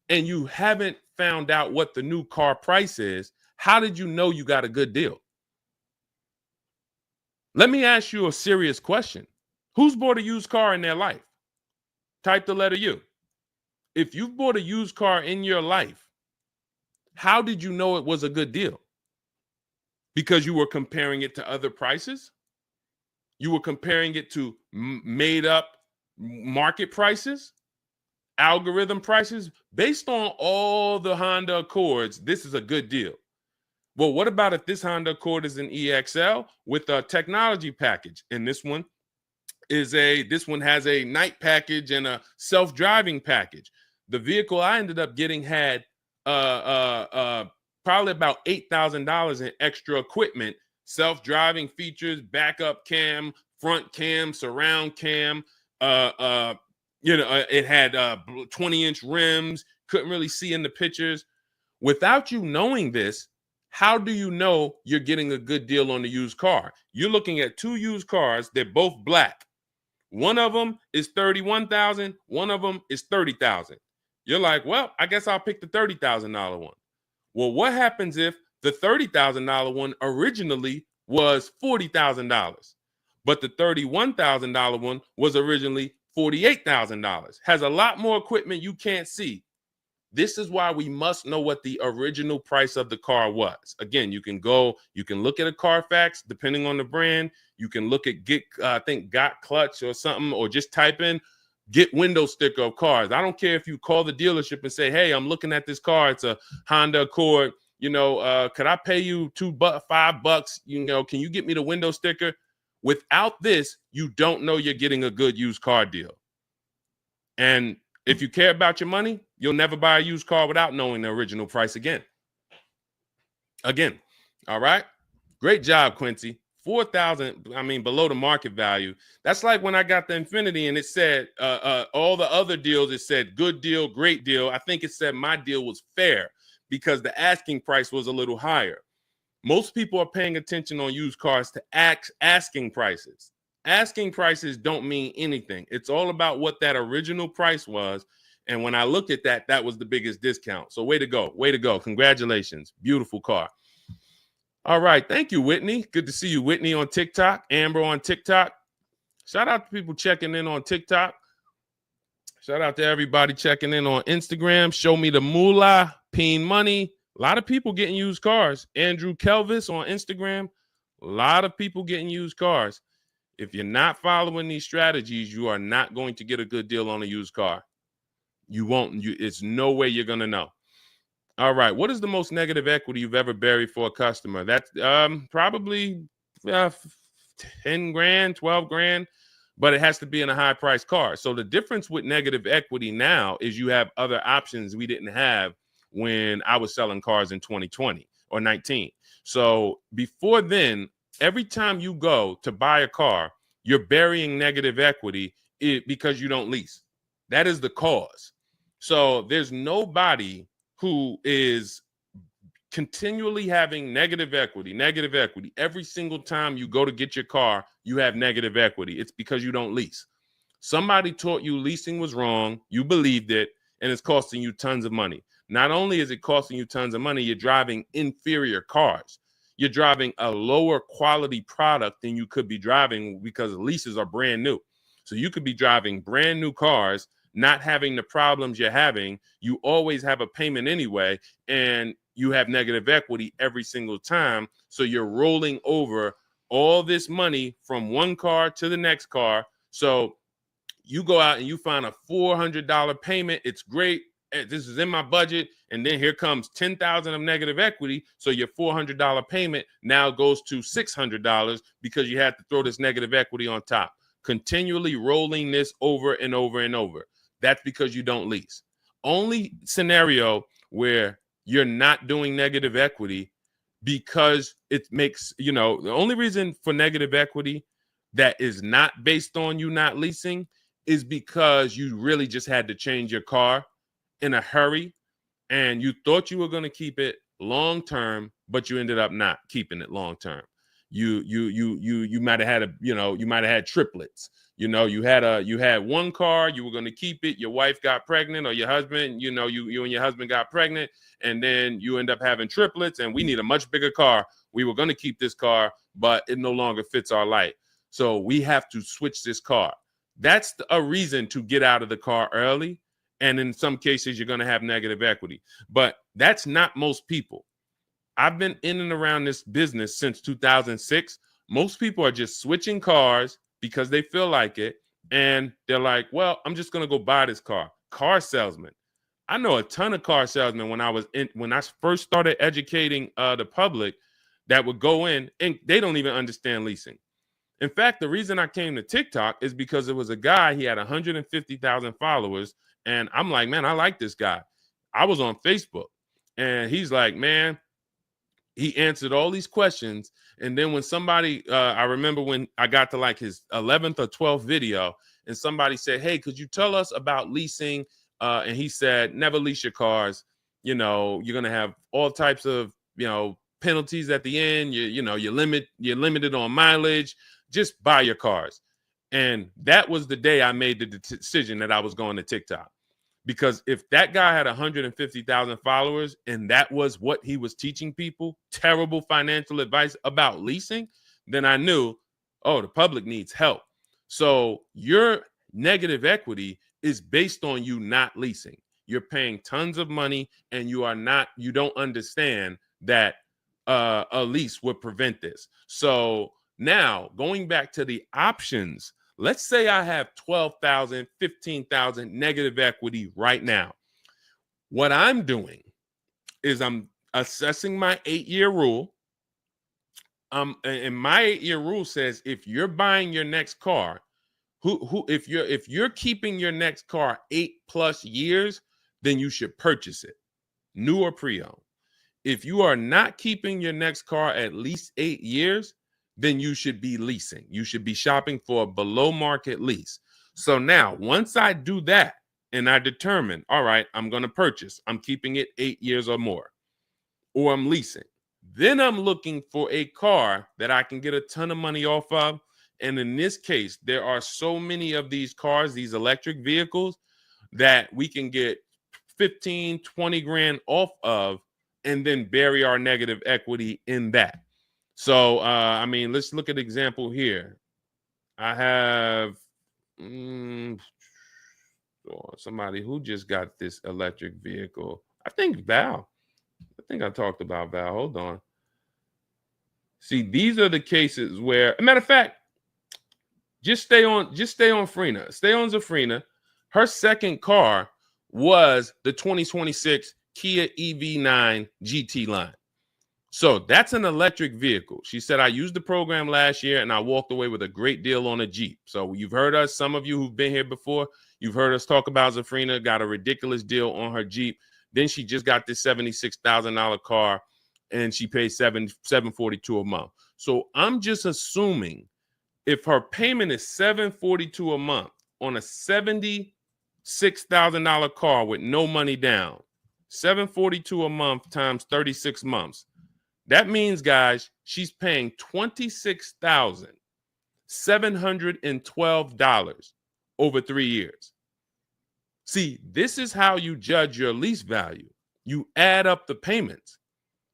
and you haven't found out what the new car price is, how did you know you got a good deal? Let me ask you a serious question. Who's bought a used car in their life? Type the letter U. If you've bought a used car in your life, how did you know it was a good deal? Because you were comparing it to other prices? You were comparing it to made up market prices? Algorithm prices? Based on all the Honda Accords, this is a good deal. Well, what about if this Honda Accord is an EXL with a technology package? And this one has a night package and a self-driving package. The vehicle I ended up getting had probably about $8,000 in extra equipment, self-driving features, backup cam, front cam, surround cam. It had 20-inch rims, couldn't really see in the pictures. Without you knowing this, how do you know you're getting a good deal on the used car? You're looking at two used cars. They're both black. One of them is $31,000. One of them is $30,000. You're like, well, I guess I'll pick the $30,000 one. Well, what happens if the $30,000 one originally was $40,000, but the $31,000 one was originally $48,000? Has a lot more equipment you can't see. This is why we must know what the original price of the car was. Again, you can look at a Carfax, depending on the brand. You can look at Got Clutch or something, or just type in get window sticker of cars. I don't care if you call the dealership and say, hey, I'm looking at this car. It's a Honda Accord. Could I pay you $5? Can you get me the window sticker? Without this, you don't know you're getting a good used car deal. And If you care about your money, you'll never buy a used car without knowing the original price again. All right? Great job, Quincy. 4,000, I mean, below the market value. That's like when I got the Infinity and it said all the other deals, it said good deal, great deal. I think it said my deal was fair because the asking price was a little higher. Most people are paying attention on used cars to asking prices. Asking prices don't mean anything. It's all about what that original price was. And when I looked at that, that was the biggest discount. So way to go. Way to go. Congratulations. Beautiful car. All right. Thank you, Whitney. Good to see you, Whitney, on TikTok. Amber on TikTok. Shout out to people checking in on TikTok. Shout out to everybody checking in on Instagram. Show me the moolah, Peen Money. A lot of people getting used cars. Andrew Kelvis on Instagram. A lot of people getting used cars. If you're not following these strategies, you are not going to get a good deal on a used car. You won't. It's no way you're going to know. All right. What is the most negative equity you've ever buried for a customer? That's probably 10 grand, 12 grand, but it has to be in a high price car. So the difference with negative equity now is you have other options we didn't have when I was selling cars in 2020 or 19. So before then, every time you go to buy a car, you're burying negative equity because you don't lease. That is the cause. So there's nobody who is continually having negative equity. Every single time you go to get your car, you have negative equity. It's because you don't lease. Somebody taught you leasing was wrong. You believed it, and it's costing you tons of money. Not only is it costing you tons of money, you're driving inferior cars. You're driving a lower quality product than you could be driving because leases are brand new. So you could be driving brand new cars, not having the problems you're having. You always have a payment anyway, and you have negative equity every single time. So you're rolling over all this money from one car to the next car. So you go out and you find a $400 payment. It's great. This is in my budget. And then here comes 10,000 of negative equity. So your $400 payment now goes to $600 because you had to throw this negative equity on top. Continually rolling this over and over and over. That's because you don't lease. Only scenario where you're not doing negative equity because it makes, the only reason for negative equity that is not based on you not leasing is because you really just had to change your car in a hurry and you thought you were going to keep it long term, but you ended up not keeping it long term. You might have had you might have had triplets. You had one car, you were going to keep it, your wife got pregnant, or your husband, you and your husband got pregnant, and then you end up having triplets, and we need a much bigger car. We were going to keep this car, but it no longer fits our life. So we have to switch this car. That's a reason to get out of the car early. And in some cases, you're going to have negative equity. But that's not most people. I've been in and around this business since 2006. Most people are just switching cars because they feel like it. And they're like, well, I'm just going to go buy this car. Car salesman. I know a ton of car salesmen when I first started educating the public that would go in and they don't even understand leasing. In fact, the reason I came to TikTok is because it was a guy, he had 150,000 followers. And I'm like, man, I like this guy. I was on Facebook and he's like, man, he answered all these questions. And then when somebody, I remember when I got to like his 11th or 12th video and somebody said, hey, could you tell us about leasing? And he said, never lease your cars. You're going to have all types of, penalties at the end. You're limited on mileage. Just buy your cars. And that was the day I made the decision that I was going to TikTok. Because if that guy had 150,000 followers and that was what he was teaching people, terrible financial advice about leasing, then I knew, oh, the public needs help. So your negative equity is based on you not leasing. You're paying tons of money and you don't understand that a lease would prevent this. So now going back to the options, let's say I have 12,000, 15,000 negative equity right now. What I'm doing is I'm assessing my 8-year rule. And my 8-year rule says if you're buying your next car, If you're keeping your next car 8+ years, then you should purchase it, new or pre-owned. If you are not keeping your next car at least 8 years, then you should be leasing. You should be shopping for a below market lease. So now, once I do that and I determine, all right, I'm going to purchase, I'm keeping it 8 years or more, or I'm leasing, then I'm looking for a car that I can get a ton of money off of. And in this case, there are so many of these cars, these electric vehicles, that we can get 15, 20 grand off of and then bury our negative equity in that. So, I mean, let's look at an example here. I have somebody who just got this electric vehicle. I think Val. I think I talked about Val. Hold on. See, these are the cases where, a matter of fact, just stay on Frina. Stay on Zafrina. Her second car was the 2026 Kia EV9 GT line. So that's an electric vehicle. She said, I used the program last year and I walked away with a great deal on a Jeep. So you've heard us, some of you who've been here before, you've heard us talk about Zafrina, got a ridiculous deal on her Jeep. Then she just got this $76,000 car and she paid $742 a month. So I'm just assuming if her payment is $742 a month on a $76,000 car with no money down, $742 a month times 36 months. That means, guys, she's paying $26,712 over 3 years. See, this is how you judge your lease value. You add up the payments.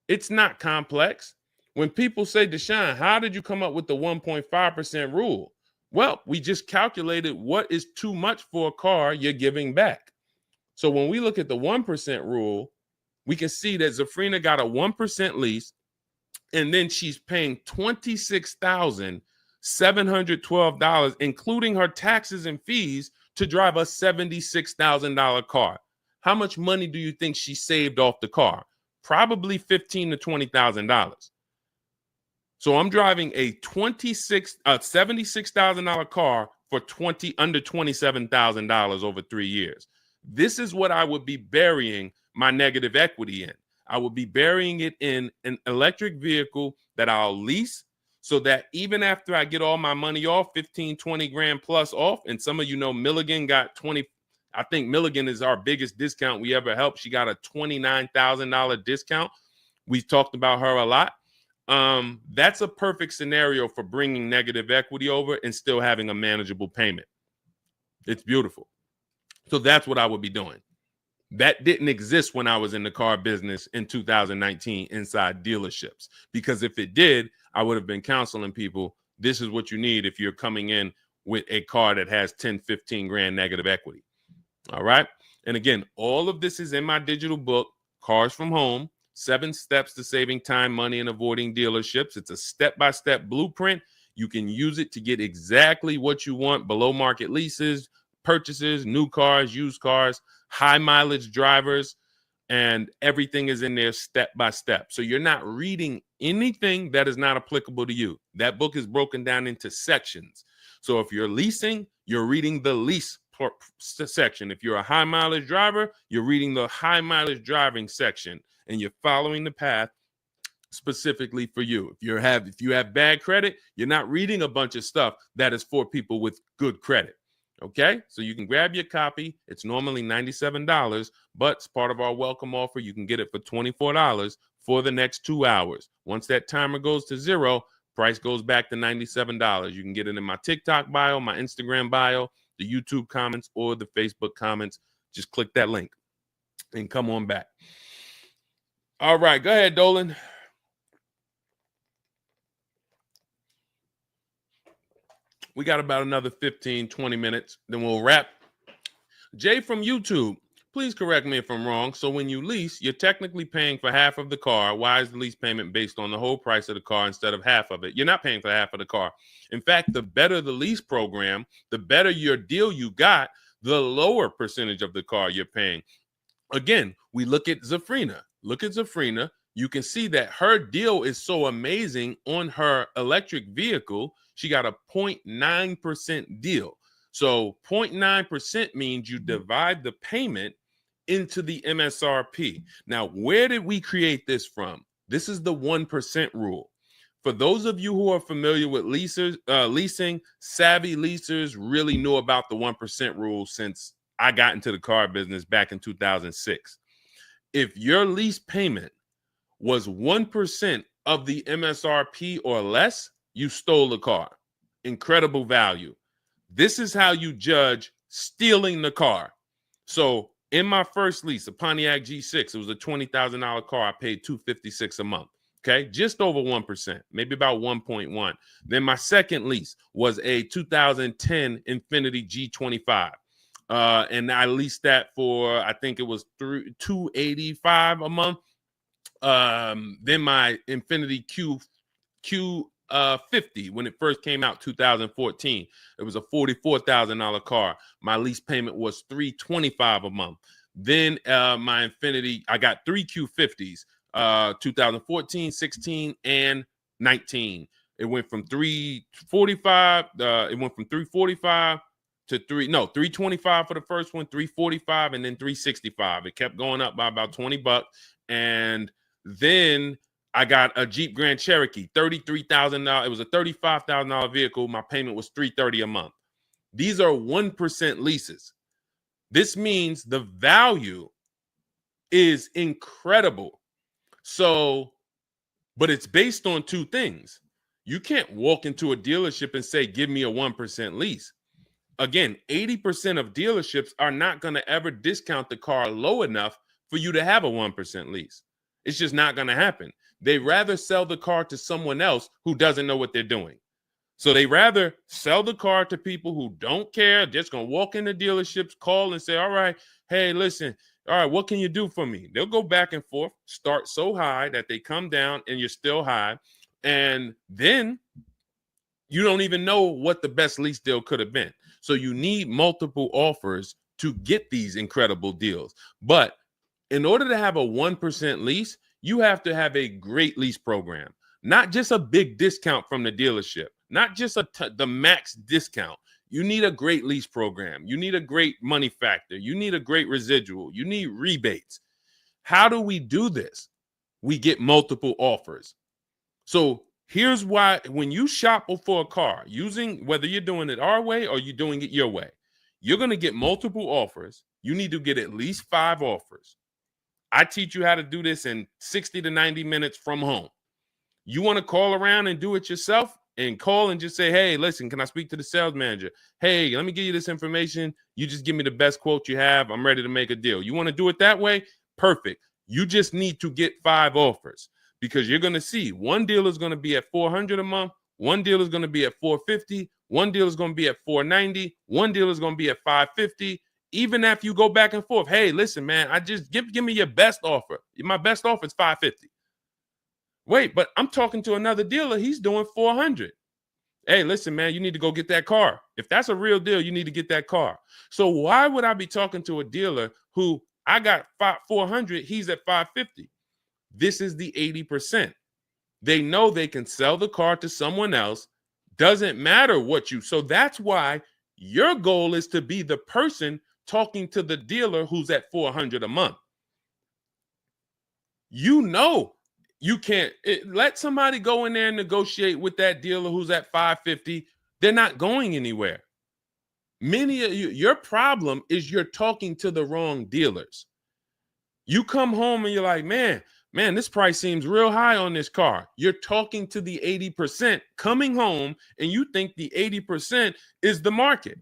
It's not complex. When people say, Deshone, how did you come up with the 1.5% rule? Well, we just calculated what is too much for a car you're giving back. So when we look at the 1% rule, we can see that Zafrina got a 1% lease, and then she's paying $26,712, including her taxes and fees, to drive a $76,000 car. How much money do you think she saved off the car? Probably $15,000 to $20,000. So I'm driving a $76,000 car for under $27,000 over 3 years. This is what I would be burying my negative equity in. I would be burying it in an electric vehicle that I'll lease, so that even after I get all my money off, 15, 20 grand plus off, and some of you know Milligan got 20. I think Milligan is our biggest discount we ever helped. She got a $29,000 discount. We've talked about her a lot. That's a perfect scenario for bringing negative equity over and still having a manageable payment. It's beautiful. So that's what I would be doing. That didn't exist when I was in the car business in 2019 inside dealerships, because if it did, I would have been counseling people. This is what you need if you're coming in with a car that has 10, 15 grand negative equity. All right. And again, all of this is in my digital book, Cars from Home, 7 Steps to Saving Time, Money, and Avoiding Dealerships. It's a step-by-step blueprint. You can use it to get exactly what you want: below market leases, purchases, new cars, used cars, high mileage drivers, and everything is in there step by step. So you're not reading anything that is not applicable to you. That book is broken down into sections. So if you're leasing, you're reading the lease section. If you're a high mileage driver, you're reading the high mileage driving section, and you're following the path specifically for you. If you have bad credit, you're not reading a bunch of stuff that is for people with good credit. Okay, so you can grab your copy. It's normally $97, but it's part of our welcome offer. You can get it for $24 for the next 2 hours. Once that timer goes to 0, price goes back to $97. You can get it in my TikTok bio, my Instagram bio, the YouTube comments, or the Facebook comments. Just click that link and come on back. All right, go ahead, Dolan. We got about another 15, 20 minutes. Then we'll wrap. Jay from YouTube, please correct me if I'm wrong. So when you lease, you're technically paying for half of the car. Why is the lease payment based on the whole price of the car instead of half of it? You're not paying for half of the car. In fact, the better the lease program, the better your deal you got, the lower percentage of the car you're paying. Again, we look at Zafrina. Look at Zafrina. You can see that her deal is so amazing on her electric vehicle. She got a 0.9% deal. So 0.9% means you divide the payment into the MSRP. Now, where did we create this from? This is the 1% rule. For those of you who are familiar with leasing, savvy leasers really knew about the 1% rule since I got into the car business back in 2006. If your lease payment was 1% of the MSRP or less, you stole the car. Incredible value. This is how you judge stealing the car. So in my first lease, a Pontiac G6, it was a $20,000 car. I paid $256 a month. Okay, just over 1%, maybe about 1.1. Then my second lease was a 2010 Infiniti G25. And I leased that for, I think it was $285 a month. Then my Infiniti Q50, when it first came out, 2014, it was a $44,000 car. My lease payment was $325 a month. Then my Infiniti, I got three Q50s, 2014, 16, and 19. It went from 345. It went from 345 to 325 for the first one, 345, and then 365. It kept going up by about $20, and then I got a Jeep Grand Cherokee, $33,000. It was a $35,000 vehicle. My payment was $330 a month. These are 1% leases. This means the value is incredible. So, but it's based on two things. You can't walk into a dealership and say, give me a 1% lease. Again, 80% of dealerships are not going to ever discount the car low enough for you to have a 1% lease. It's just not going to happen. They rather sell the car to someone else who doesn't know what they're doing. So they rather sell the car to people who don't care, just going to walk into dealerships, call and say, all right, hey, listen, all right, what can you do for me? They'll go back and forth, start so high that they come down and you're still high. And then you don't even know what the best lease deal could have been. So you need multiple offers to get these incredible deals. But in order to have a 1% lease, you have to have a great lease program, not just a big discount from the dealership, not just the max discount. You need a great lease program. You need a great money factor. You need a great residual. You need rebates. How do we do this? We get multiple offers. So here's why: when you shop for a car, using whether you're doing it our way or you're doing it your way, you're going to get multiple offers. You need to get at least 5 offers. I teach you how to do this in 60 to 90 minutes from home. You want to call around and do it yourself, and call and just say, hey, listen, can I speak to the sales manager? Hey, let me give you this information. You just give me the best quote you have. I'm ready to make a deal. You want to do it that way? Perfect. You just need to get 5 offers, because you're going to see one deal is going to be at $400 a month. One deal is going to be at $450. One deal is going to be at $490. One deal is going to be at $550. Even after you go back and forth, hey, listen, man, I just give me your best offer. My best offer is $550. Wait, but I'm talking to another dealer. He's doing $400. Hey, listen, man, you need to go get that car. If that's a real deal, you need to get that car. So why would I be talking to a dealer who I got $400, he's at $550? This is the 80%. They know they can sell the car to someone else. Doesn't matter what you. So that's why your goal is to be the person talking to the dealer who's at $400 a month. You know, you can't let somebody go in there and negotiate with that dealer who's at $550. They're not going anywhere. Many of you, your problem is you're talking to the wrong dealers. You come home and you're like, man, this price seems real high on this car. You're talking to the 80% coming home, and you think the 80% is the market.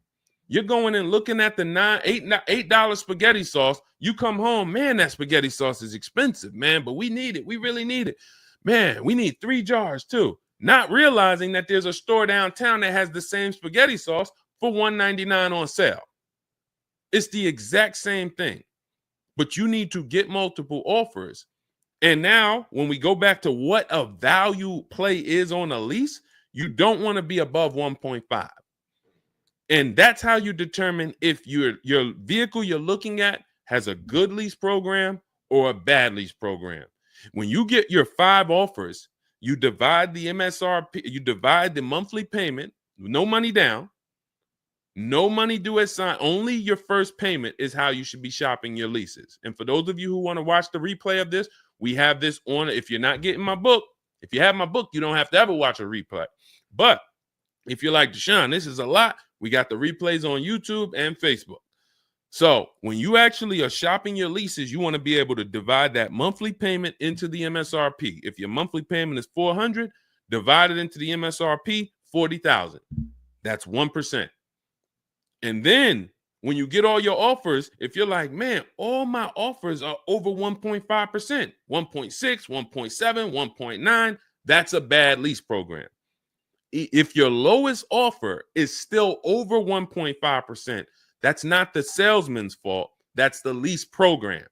You're going and looking at the $8 spaghetti sauce. You come home, man, that spaghetti sauce is expensive, man, but we need it. We really need it. Man, we need 3 jars too. Not realizing that there's a store downtown that has the same spaghetti sauce for $1.99 on sale. It's the exact same thing, but you need to get multiple offers. And now when we go back to what a value play is on a lease, you don't want to be above 1.5. And that's how you determine if your vehicle you're looking at has a good lease program or a bad lease program. When you get your 5 offers, you divide the MSRP, you divide the monthly payment, no money down, No money due at sign. Only your first payment is how you should be shopping your leases. And for those of you who want to watch the replay of this, we have this on. If you're not getting my book, if you have my book, you don't have to ever watch a replay. But if you're like, Deshone, this is a lot, we got the replays on YouTube and Facebook. So when you actually are shopping your leases, you want to be able to divide that monthly payment into the MSRP. If your monthly payment is $400, divide it into the MSRP, $40,000. That's 1%. And then when you get all your offers, if you're like, man, all my offers are over 1.5%, 1.6, 1.7, 1.9, that's a bad lease program. If your lowest offer is still over 1.5%, that's not the salesman's fault. That's the lease program.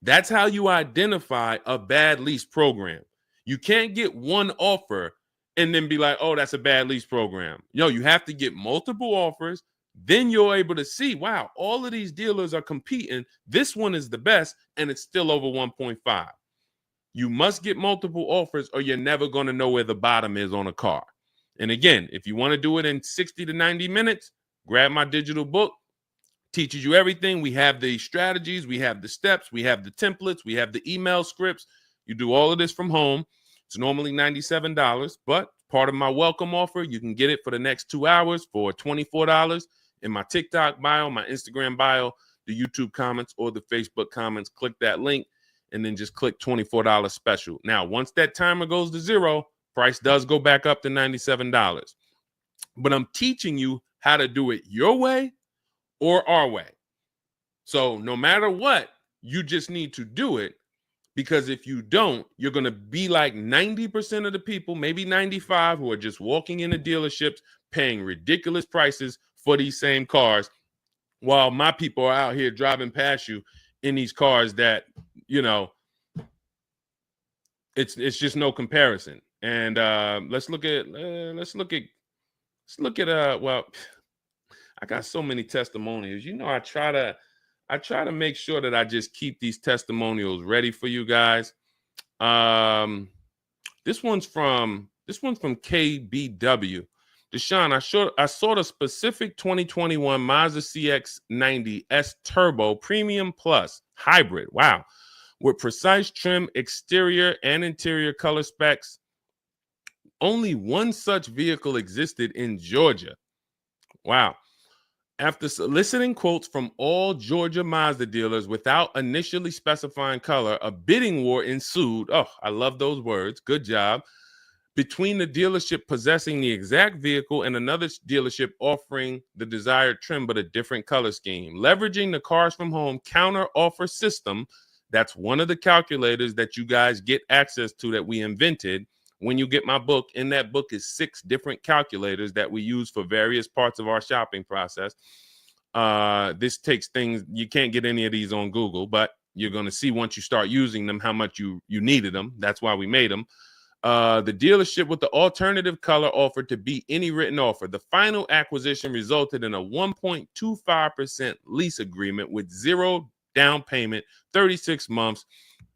That's how you identify a bad lease program. You can't get one offer and then be like, oh, that's a bad lease program. No, you have to get multiple offers. Then you're able to see, wow, all of these dealers are competing. This one is the best, and it's still over 1.5. You must get multiple offers or you're never going to know where the bottom is on a car. And again, if you want to do it in 60 to 90 minutes, grab my digital book. Teaches you everything. We have the strategies, we have the steps, we have the templates, we have the email scripts. You do all of this from home. It's normally $97, but part of my welcome offer, you can get it for the next 2 hours for $24 in my TikTok bio, my Instagram bio, the YouTube comments, or the Facebook comments. Click that link and then just click $24 special. Now, once that timer goes to zero, price does go back up to $97. But I'm teaching you how to do it your way or our way. So no matter what, you just need to do it, because if you don't, you're going to be like 90% of the people, maybe 95, who are just walking into dealerships paying ridiculous prices for these same cars, while my people are out here driving past you in these cars that, you know, it's just no comparison. And let's look at well, I got so many testimonials. You know, I try to make sure that I just keep these testimonials ready for you guys. This one's from KBW. Deshone, I saw the specific 2021 Mazda CX-90 S Turbo Premium Plus Hybrid. Wow. With precise trim, exterior and interior color specs. Only one such vehicle existed in Georgia. Wow. After soliciting quotes from all Georgia Mazda dealers without initially specifying color, a bidding war ensued. Oh, I love those words. Good job. Between the dealership possessing the exact vehicle and another dealership offering the desired trim but a different color scheme. Leveraging the Cars from Home counter offer system, that's one of the calculators that you guys get access to that we invented. When you get my book, in that book is 6 different calculators that we use for various parts of our shopping process. This takes things, you can't get any of these on Google, but you're going to see once you start using them how much you needed them. That's why we made them. The dealership with the alternative color offered to beat any written offer. The final acquisition resulted in a 1.25% lease agreement with 0 down payment, 36 months,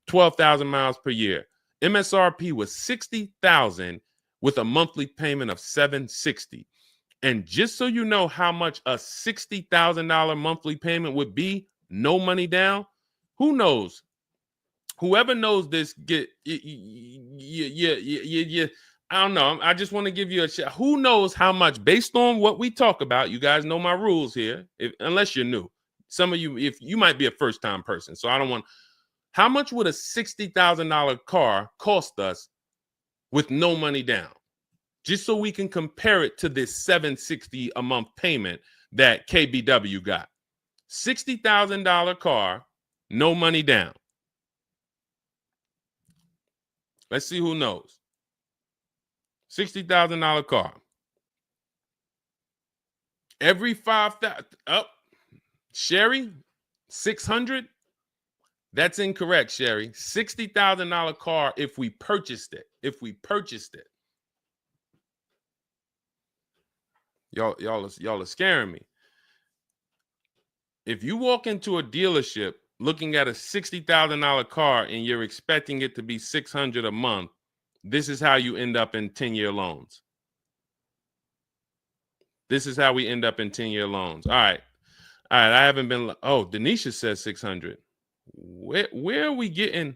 12,000 miles per year. MSRP was $60,000 with a monthly payment of $760. And just so you know how much a $60,000 monthly payment would be, no money down, who knows? Whoever knows this, I don't know. I just want to give you a shot. Who knows how much, based on what we talk about, you guys know my rules here, unless you're new. Some of you, if you might be a first-time person, so I don't want. How much would a $60,000 car cost us with no money down? Just so we can compare it to this $760 a month payment that KBW got. $60,000 car, no money down. Let's see who knows. $60,000 car. Every 5,000 up. Sherry, 600. That's incorrect, Sherry. $60,000 car if we purchased it. Y'all are scaring me. If you walk into a dealership looking at a $60,000 car and you're expecting it to be $600 a month, this is how you end up in 10-year loans. This is how we end up in 10-year loans. All right. I haven't been. Oh, Denisha says 600. Where are we getting?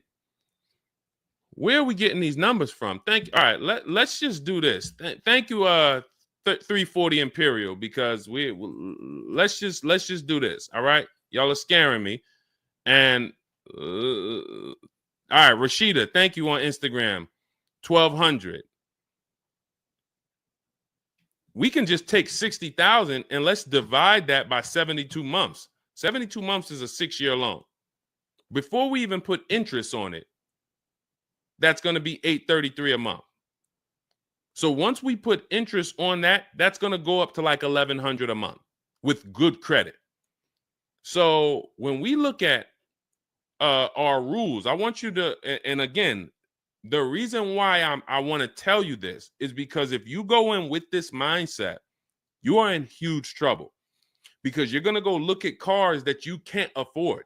Where are we getting these numbers from? Thank you. All right, let's just do this. Thank you, 340 Imperial, because let's just do this. All right, y'all are scaring me. And all right, Rashida, thank you on Instagram. 1,200. We can just take 60,000 and let's divide that by 72 months. 72 months is a 6-year loan. Before we even put interest on it, that's going to be $833 a month. So once we put interest on that, that's going to go up to like $1,100 a month with good credit. So when we look at our rules, I want you to, and again, the reason why I want to tell you this is because if you go in with this mindset, you are in huge trouble, because you're going to go look at cars that you can't afford.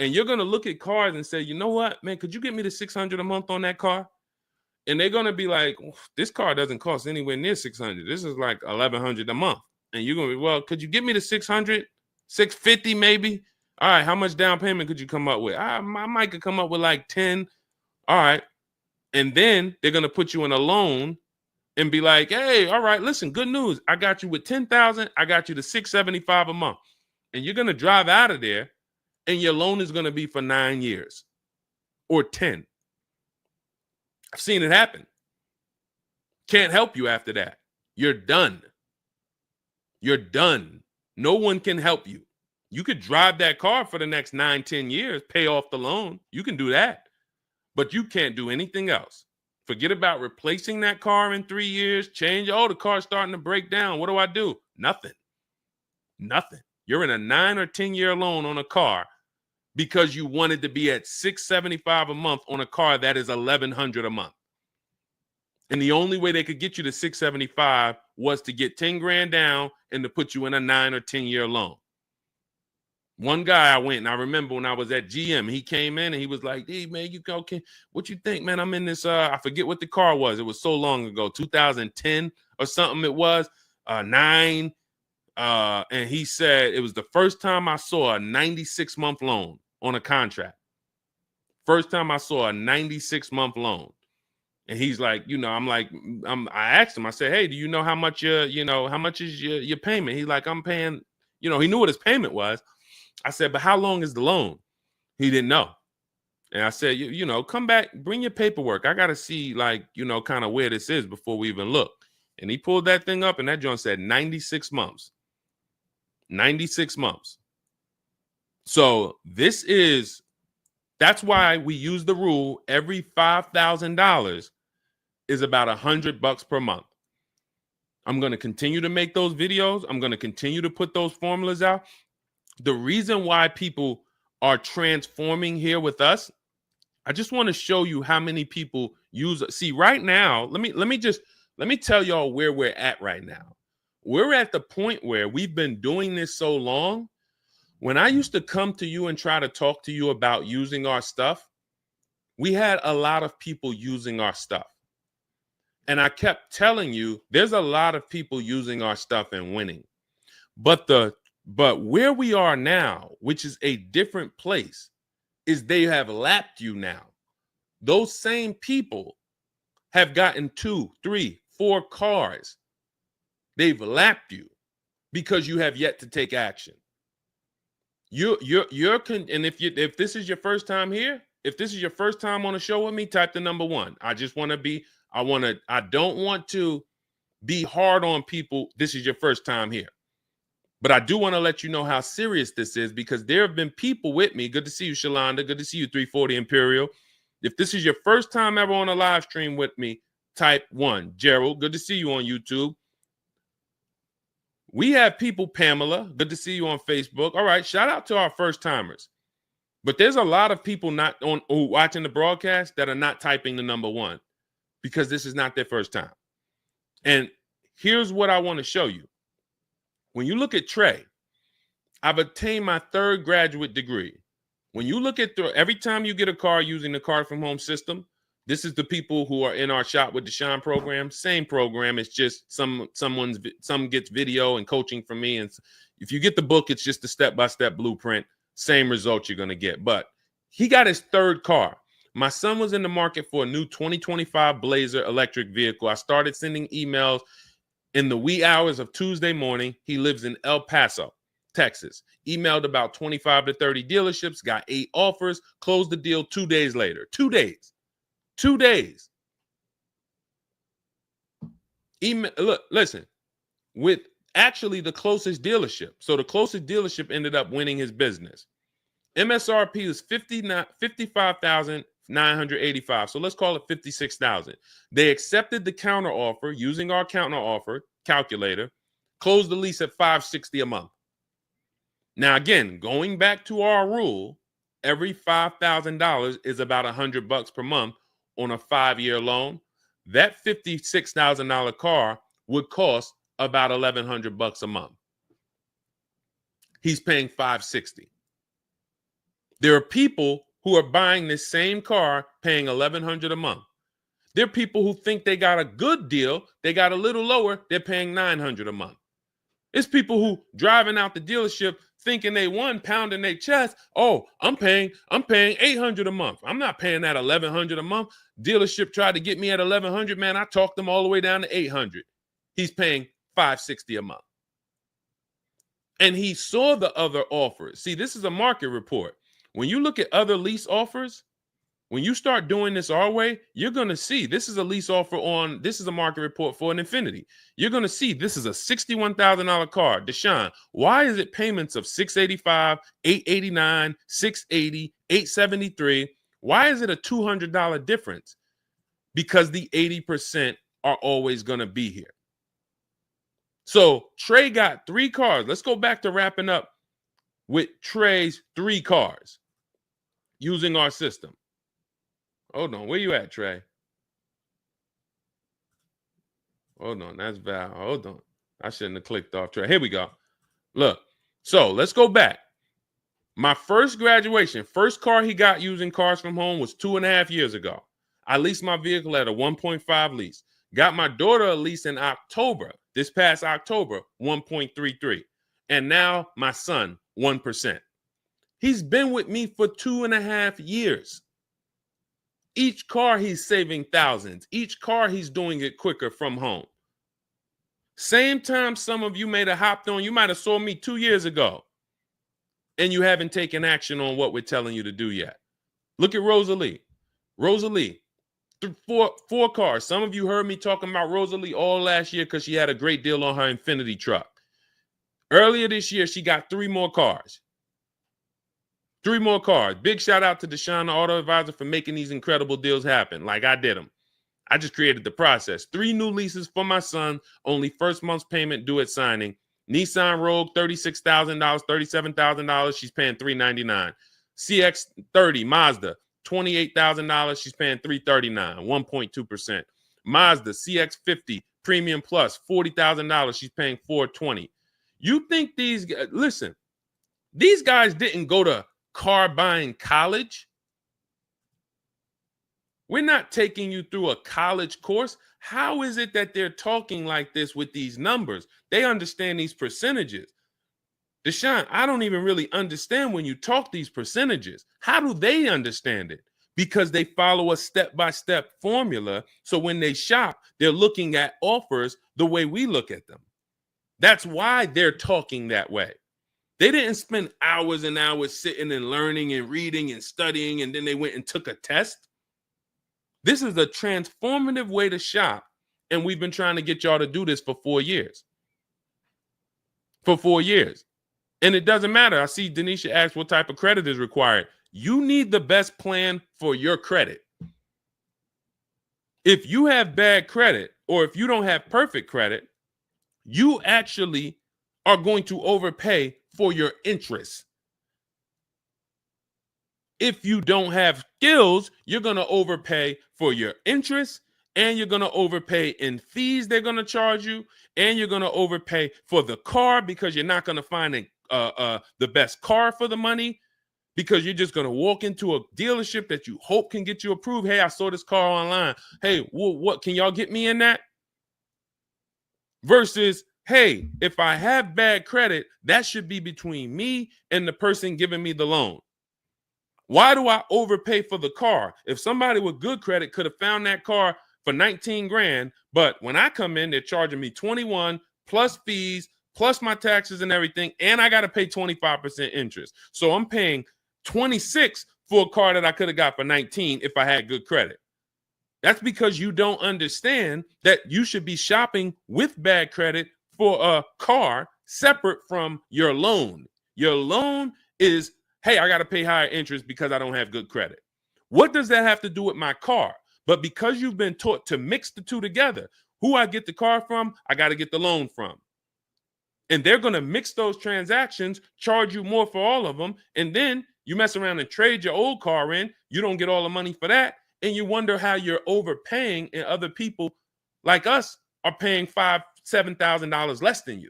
And you're going to look at cars and say, you know what, man, could you get me the $600 a month on that car? And they're going to be like, this car doesn't cost anywhere near $600. This is like $1,100 a month. And you're going to be, well, could you get me the $600, $650 maybe? All right, how much down payment could you come up with? I might could come up with like 10. All right. And then they're going to put you in a loan and be like, hey, all right, listen, good news. I got you with 10,000. I got you to $675 a month. And you're going to drive out of there and your loan is going to be for 9 years or 10. I've seen it happen. Can't help you after that. You're done. You're done. No one can help you. You could drive that car for the next 9, 10 years, pay off the loan. You can do that. But you can't do anything else. Forget about replacing that car in 3 years, change. Oh, the car's starting to break down. What do I do? Nothing. Nothing. You're in a 9 or 10-year loan on a car because you wanted to be at $675 a month on a car that is $1,100 a month. And the only way they could get you to $675 was to get 10 grand down and to put you in a 9 or 10-year loan. One guy I went, and I remember when I was at GM, he came in and he was like, hey, man, you okay? What you think, man? I'm in this, I forget what the car was. It was so long ago, 2010 or something it was, 9. And he said it was the first time I saw a 96-month loan on a contract. First time I saw a 96-month loan. And he's like, I asked him, I said, hey, do you know how much how much is your payment? He's like, I'm paying, he knew what his payment was. I said, but how long is the loan? He didn't know. And I said, come back, bring your paperwork. I got to see kind of where this is before we even look. And he pulled that thing up and that joint said 96 months. 96 months. So that's why we use the rule every $5,000 is about $100 per month. I'm going to continue to make those videos. I'm going to continue to put those formulas out. The reason why people are transforming here with us, I just want to show you how many people use. See, right now, let me tell y'all where we're at right now. We're at the point where we've been doing this so long. When I used to come to you and try to talk to you about using our stuff, we had a lot of people using our stuff. And I kept telling you, there's a lot of people using our stuff and winning. But where we are now, which is a different place, is they have lapped you now. Those same people have gotten 2, 3, 4 cars. They've lapped you because you have yet to take action. And if this is your first time here, if this is your first time on a show with me, type the number 1. I don't want to be hard on people. This is your first time here. But I do want to let you know how serious this is, because there have been people with me. Good to see you, Shalonda. Good to see you, 340 Imperial. If this is your first time ever on a live stream with me, type 1. Gerald, good to see you on YouTube. We have people, Pamela, good to see you on Facebook. All right, shout out to our first timers. But there's a lot of people watching the broadcast that are not typing the number 1 because this is not their first time. And here's what I want to show you. When you look at Trey, I've attained my 3rd graduate degree. When you look at every time you get a car using the Car from Home system, This is the people who are in our Shop with Deshone program. Same program. It's just some gets video and coaching from me. And if you get the book, it's just a step-by-step blueprint. Same results you're going to get. But he got his third car. My son was in the market for a new 2025 Blazer electric vehicle. I started sending emails in the wee hours of Tuesday morning. He lives in El Paso, Texas. Emailed about 25 to 30 dealerships, got 8 offers, closed the deal 2 days later. 2 days. 2 days. Email, look, listen, with actually the closest dealership. So the closest dealership ended up winning his business. MSRP is $55,985. So let's call it $56,000. They accepted the counter offer using our counter offer calculator, closed the lease at $560 a month. Now, again, going back to our rule, every $5,000 is about $100 per month on a 5-year loan. That $56,000 car would cost about $1,100 a month. He's paying $560. There are people who are buying this same car paying $1,100 a month. There are people who think they got a good deal. They got a little lower. They're paying $900 a month. It's people who driving out the dealership thinking they won, pounding their chest. Oh, I'm paying $800 a month. I'm not paying that $1,100 a month. Dealership tried to get me at $1,100, man. I talked them all the way down to $800. He's paying $560 a month. And he saw the other offers. See, this is a market report. When you look at other lease offers, when you start doing this our way, you're going to see this is a lease offer on, this is a market report for an Infinity. You're going to see this is a $61,000 car. Deshone, why is it payments of $685, $889, $680, $873? Why is it a $200 difference? Because the 80% are always going to be here. So Trey got 3 cars. Let's go back to wrapping up with Trey's 3 cars using our system. Hold on. Where you at, Trey? Hold on. That's Val. Hold on. I shouldn't have clicked off Trey. Here we go. Look. So let's go back. My first graduation, first car he got using Cars from Home was 2.5 years ago. I leased my vehicle at a 1.5 lease. Got my daughter a lease in October, this past October, 1.33. And now my son, 1%. He's been with me for 2.5 years. Each car he's saving thousands. Each car he's doing it quicker from home. Same time some of you may have hopped on, you might have saw me 2 years ago, and you haven't taken action on what we're telling you to do yet. Look at Rosalie. Rosalie, 4 cars. Some of you heard me talking about Rosalie all last year because she had a great deal on her Infinity truck. Earlier this year, she got 3 more cars. 3 more cars. Big shout out to Deshone the Auto Advisor for making these incredible deals happen like I did them. I just created the process. 3 new leases for my son. Only first month's payment due at signing. Nissan Rogue, $36,000, $37,000. She's paying $399. CX-30 Mazda, $28,000. She's paying $339, 1.2%. Mazda CX-50 Premium Plus, $40,000. She's paying $420. You think these guys, listen, these guys didn't go to car buying college. We're not taking you through a college course. How is it that they're talking like this with these numbers? They understand these percentages. Deshone, I don't even really understand when you talk these percentages. How do they understand it? Because they follow a step-by-step formula. So when they shop, they're looking at offers the way we look at them. That's why they're talking that way. They didn't spend hours and hours sitting and learning and reading and studying, and then they went and took a test. This is a transformative way to shop, and we've been trying to get y'all to do this for 4 years. For 4 years. And it doesn't matter. I see Denisha asked what type of credit is required. You need the best plan for your credit. If you have bad credit, or if you don't have perfect credit, you actually are going to overpay for your interest. If you don't have skills, you're going to overpay for your interest, and you're going to overpay in fees they're going to charge you, and you're going to overpay for the car because you're not going to find the best car for the money, because you're just going to walk into a dealership that you hope can get you approved. Hey, I saw this car online. Hey, what can y'all get me in that? Versus, hey, if I have bad credit, that should be between me and the person giving me the loan. Why do I overpay for the car? If somebody with good credit could have found that car for 19 grand, but when I come in, they're charging me 21 plus fees, plus my taxes and everything, and I got to pay 25% interest. So I'm paying 26 for a car that I could have got for 19 if I had good credit. That's because you don't understand that you should be shopping with bad credit for a car separate from your loan. Your loan is, hey, I got to pay higher interest because I don't have good credit. What does that have to do with my car? But because you've been taught to mix the two together, who I get the car from, I got to get the loan from. And they're going to mix those transactions, charge you more for all of them. And then you mess around and trade your old car in. You don't get all the money for that. And you wonder how you're overpaying and other people like us are paying $5,000, $7,000 less than you.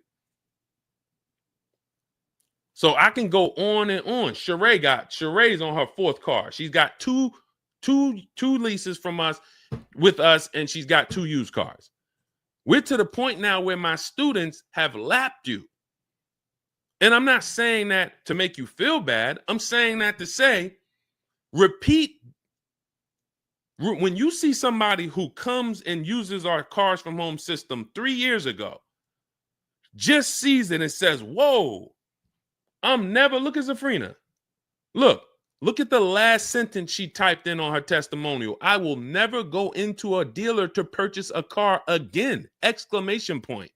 So I can go on and on. Sheree's on her fourth car. She's got two leases from us with us, and she's got 2 used cars. We're to the point now where my students have lapped you. And I'm not saying that to make you feel bad. I'm saying that to say, repeat. When you see somebody who comes and uses our Cars from Home system 3 years ago, just sees it and says, whoa, look at Zafrina. Look at the last sentence she typed in on her testimonial. I will never go into a dealer to purchase a car again, exclamation point.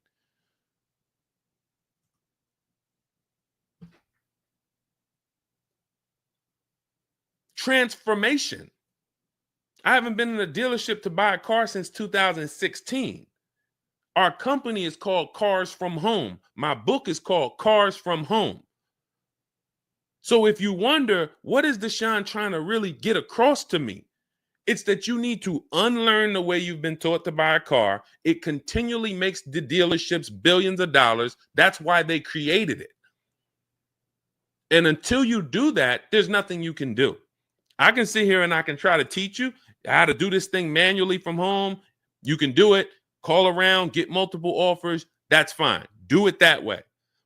Transformation. I haven't been in a dealership to buy a car since 2016. Our company is called Cars from Home. My book is called Cars from Home. So if you wonder, what is Deshone trying to really get across to me? It's that you need to unlearn the way you've been taught to buy a car. It continually makes the dealerships billions of dollars. That's why they created it. And until you do that, there's nothing you can do. I can sit here and I can try to teach you how to do this thing manually from home. You can do it, call around, get multiple offers. That's fine. Do it that way.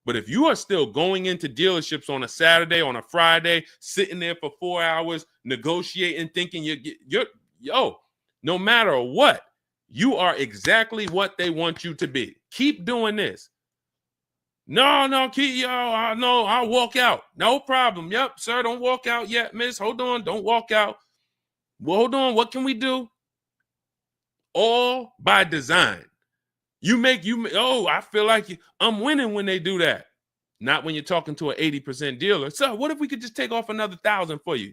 But if you are still going into dealerships on a Saturday, on a Friday, sitting there for 4 hours, negotiating, thinking no matter what, you are exactly what they want you to be. Keep doing this. No, I'll walk out. No problem. Yep, sir, don't walk out yet, miss. Hold on, don't walk out. Well, hold on, what can we do? All by design. I feel like I'm winning when they do that. Not when you're talking to an 80% dealer. So what if we could just take off another 1,000 for you?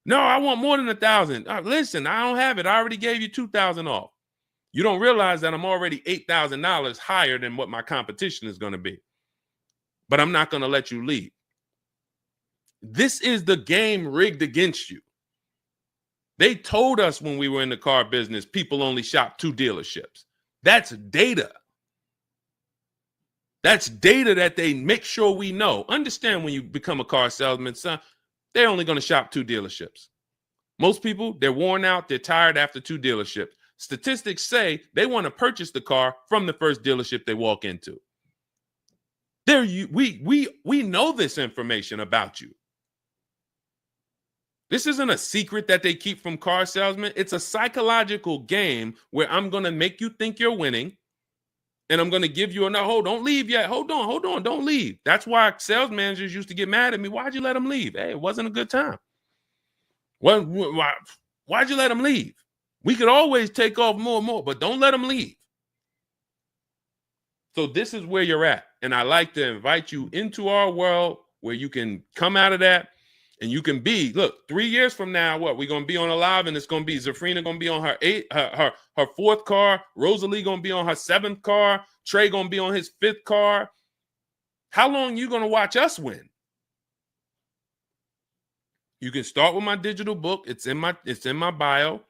No, I want more than 1,000. Listen, I don't have it. I already gave you 2,000 off. You don't realize that I'm already $8,000 higher than what my competition is going to be. But I'm not going to let you leave. This is the game rigged against you. They told us when we were in the car business, people only shop 2 dealerships. That's data. That's data that they make sure we know. Understand, when you become a car salesman, son, they're only going to shop 2 dealerships. Most people, they're worn out, they're tired after 2 dealerships. Statistics say they want to purchase the car from the first dealership they walk into. We know this information about you. This isn't a secret that they keep from car salesmen. It's a psychological game where I'm going to make you think you're winning, and I'm going to give you don't leave yet. Hold on, don't leave. That's why sales managers used to get mad at me. Why'd you let them leave? Hey, it wasn't a good time. Why'd you let them leave? We could always take off more and more, but don't let them leave. So this is where you're at. And I like to invite you into our world where you can come out of that and you can be, 3 years from now, we're going to be on a live, and it's going to be Zafrina going to be on her 4th car. Rosalie going to be on her 7th car. Trey going to be on his 5th car. How long you going to watch us win? You can start with my digital book. It's in my bio.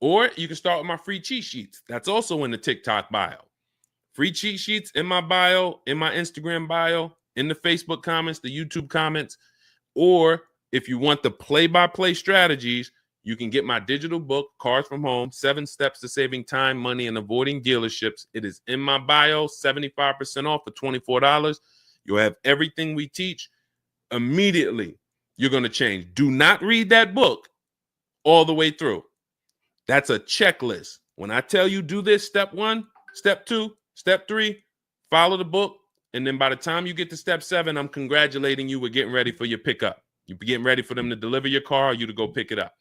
Or you can start with my free cheat sheets. That's also in the TikTok bio. Free cheat sheets in my bio, in my Instagram bio, in the Facebook comments, the YouTube comments, or If you want the play-by-play strategies, you can get my digital book, Cars from Home, 7 Steps to Saving Time, Money, and Avoiding Dealerships. It is in my bio, 75% off for $24. You'll have everything we teach. Immediately, you're going to change. Do not read that book all the way through. That's a checklist. When I tell you do this, step 1, step 2, step 3, follow the book. And then by the time you get to step 7, I'm congratulating you. We're getting ready for your pickup. You're getting ready for them to deliver your car or you to go pick it up.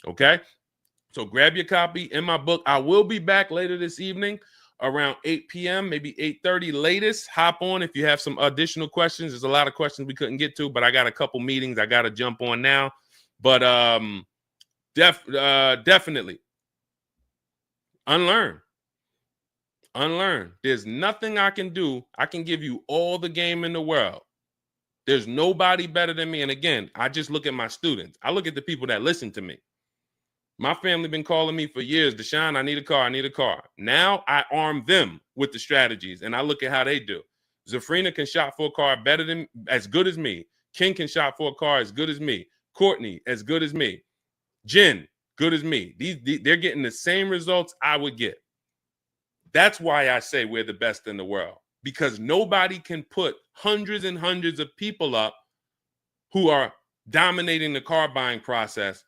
Okay? So grab your copy in my book. I will be back later this evening around 8 p.m., maybe 8:30 latest. Hop on if you have some additional questions. There's a lot of questions we couldn't get to, but I got a couple meetings I got to jump on now. But definitely unlearn. There's nothing I can do. I can give you all the game in the world. There's nobody better than me. And again, I just look at my students. I look at the people that listen to me. My family been calling me for years, Deshone, I need a car. Now I arm them with the strategies, and I look at how they do. Zafrina can shop for a car as good as me. Ken can shop for a car as good as me. Courtney, as good as me. Jen, good as me. They're getting the same results I would get. That's why I say we're the best in the world, because nobody can put hundreds and hundreds of people up who are dominating the car buying process.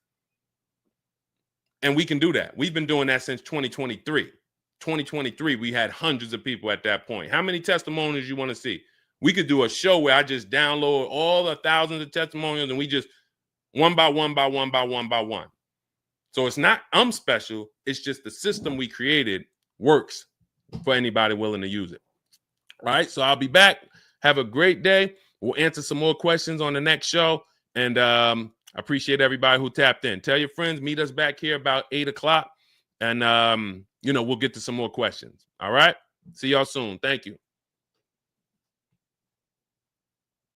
And we can do that. We've been doing that since 2023. 2023, we had hundreds of people at that point. How many testimonials you want to see? We could do a show where I just download all the thousands of testimonials and we just one by one. So it's not I'm special. It's just the system we created works for anybody willing to use it. All right. So I'll be back. Have a great day. We'll answer some more questions on the next show. And I appreciate everybody who tapped in. Tell your friends, meet us back here about 8 o'clock. And, we'll get to some more questions. All right. See y'all soon. Thank you.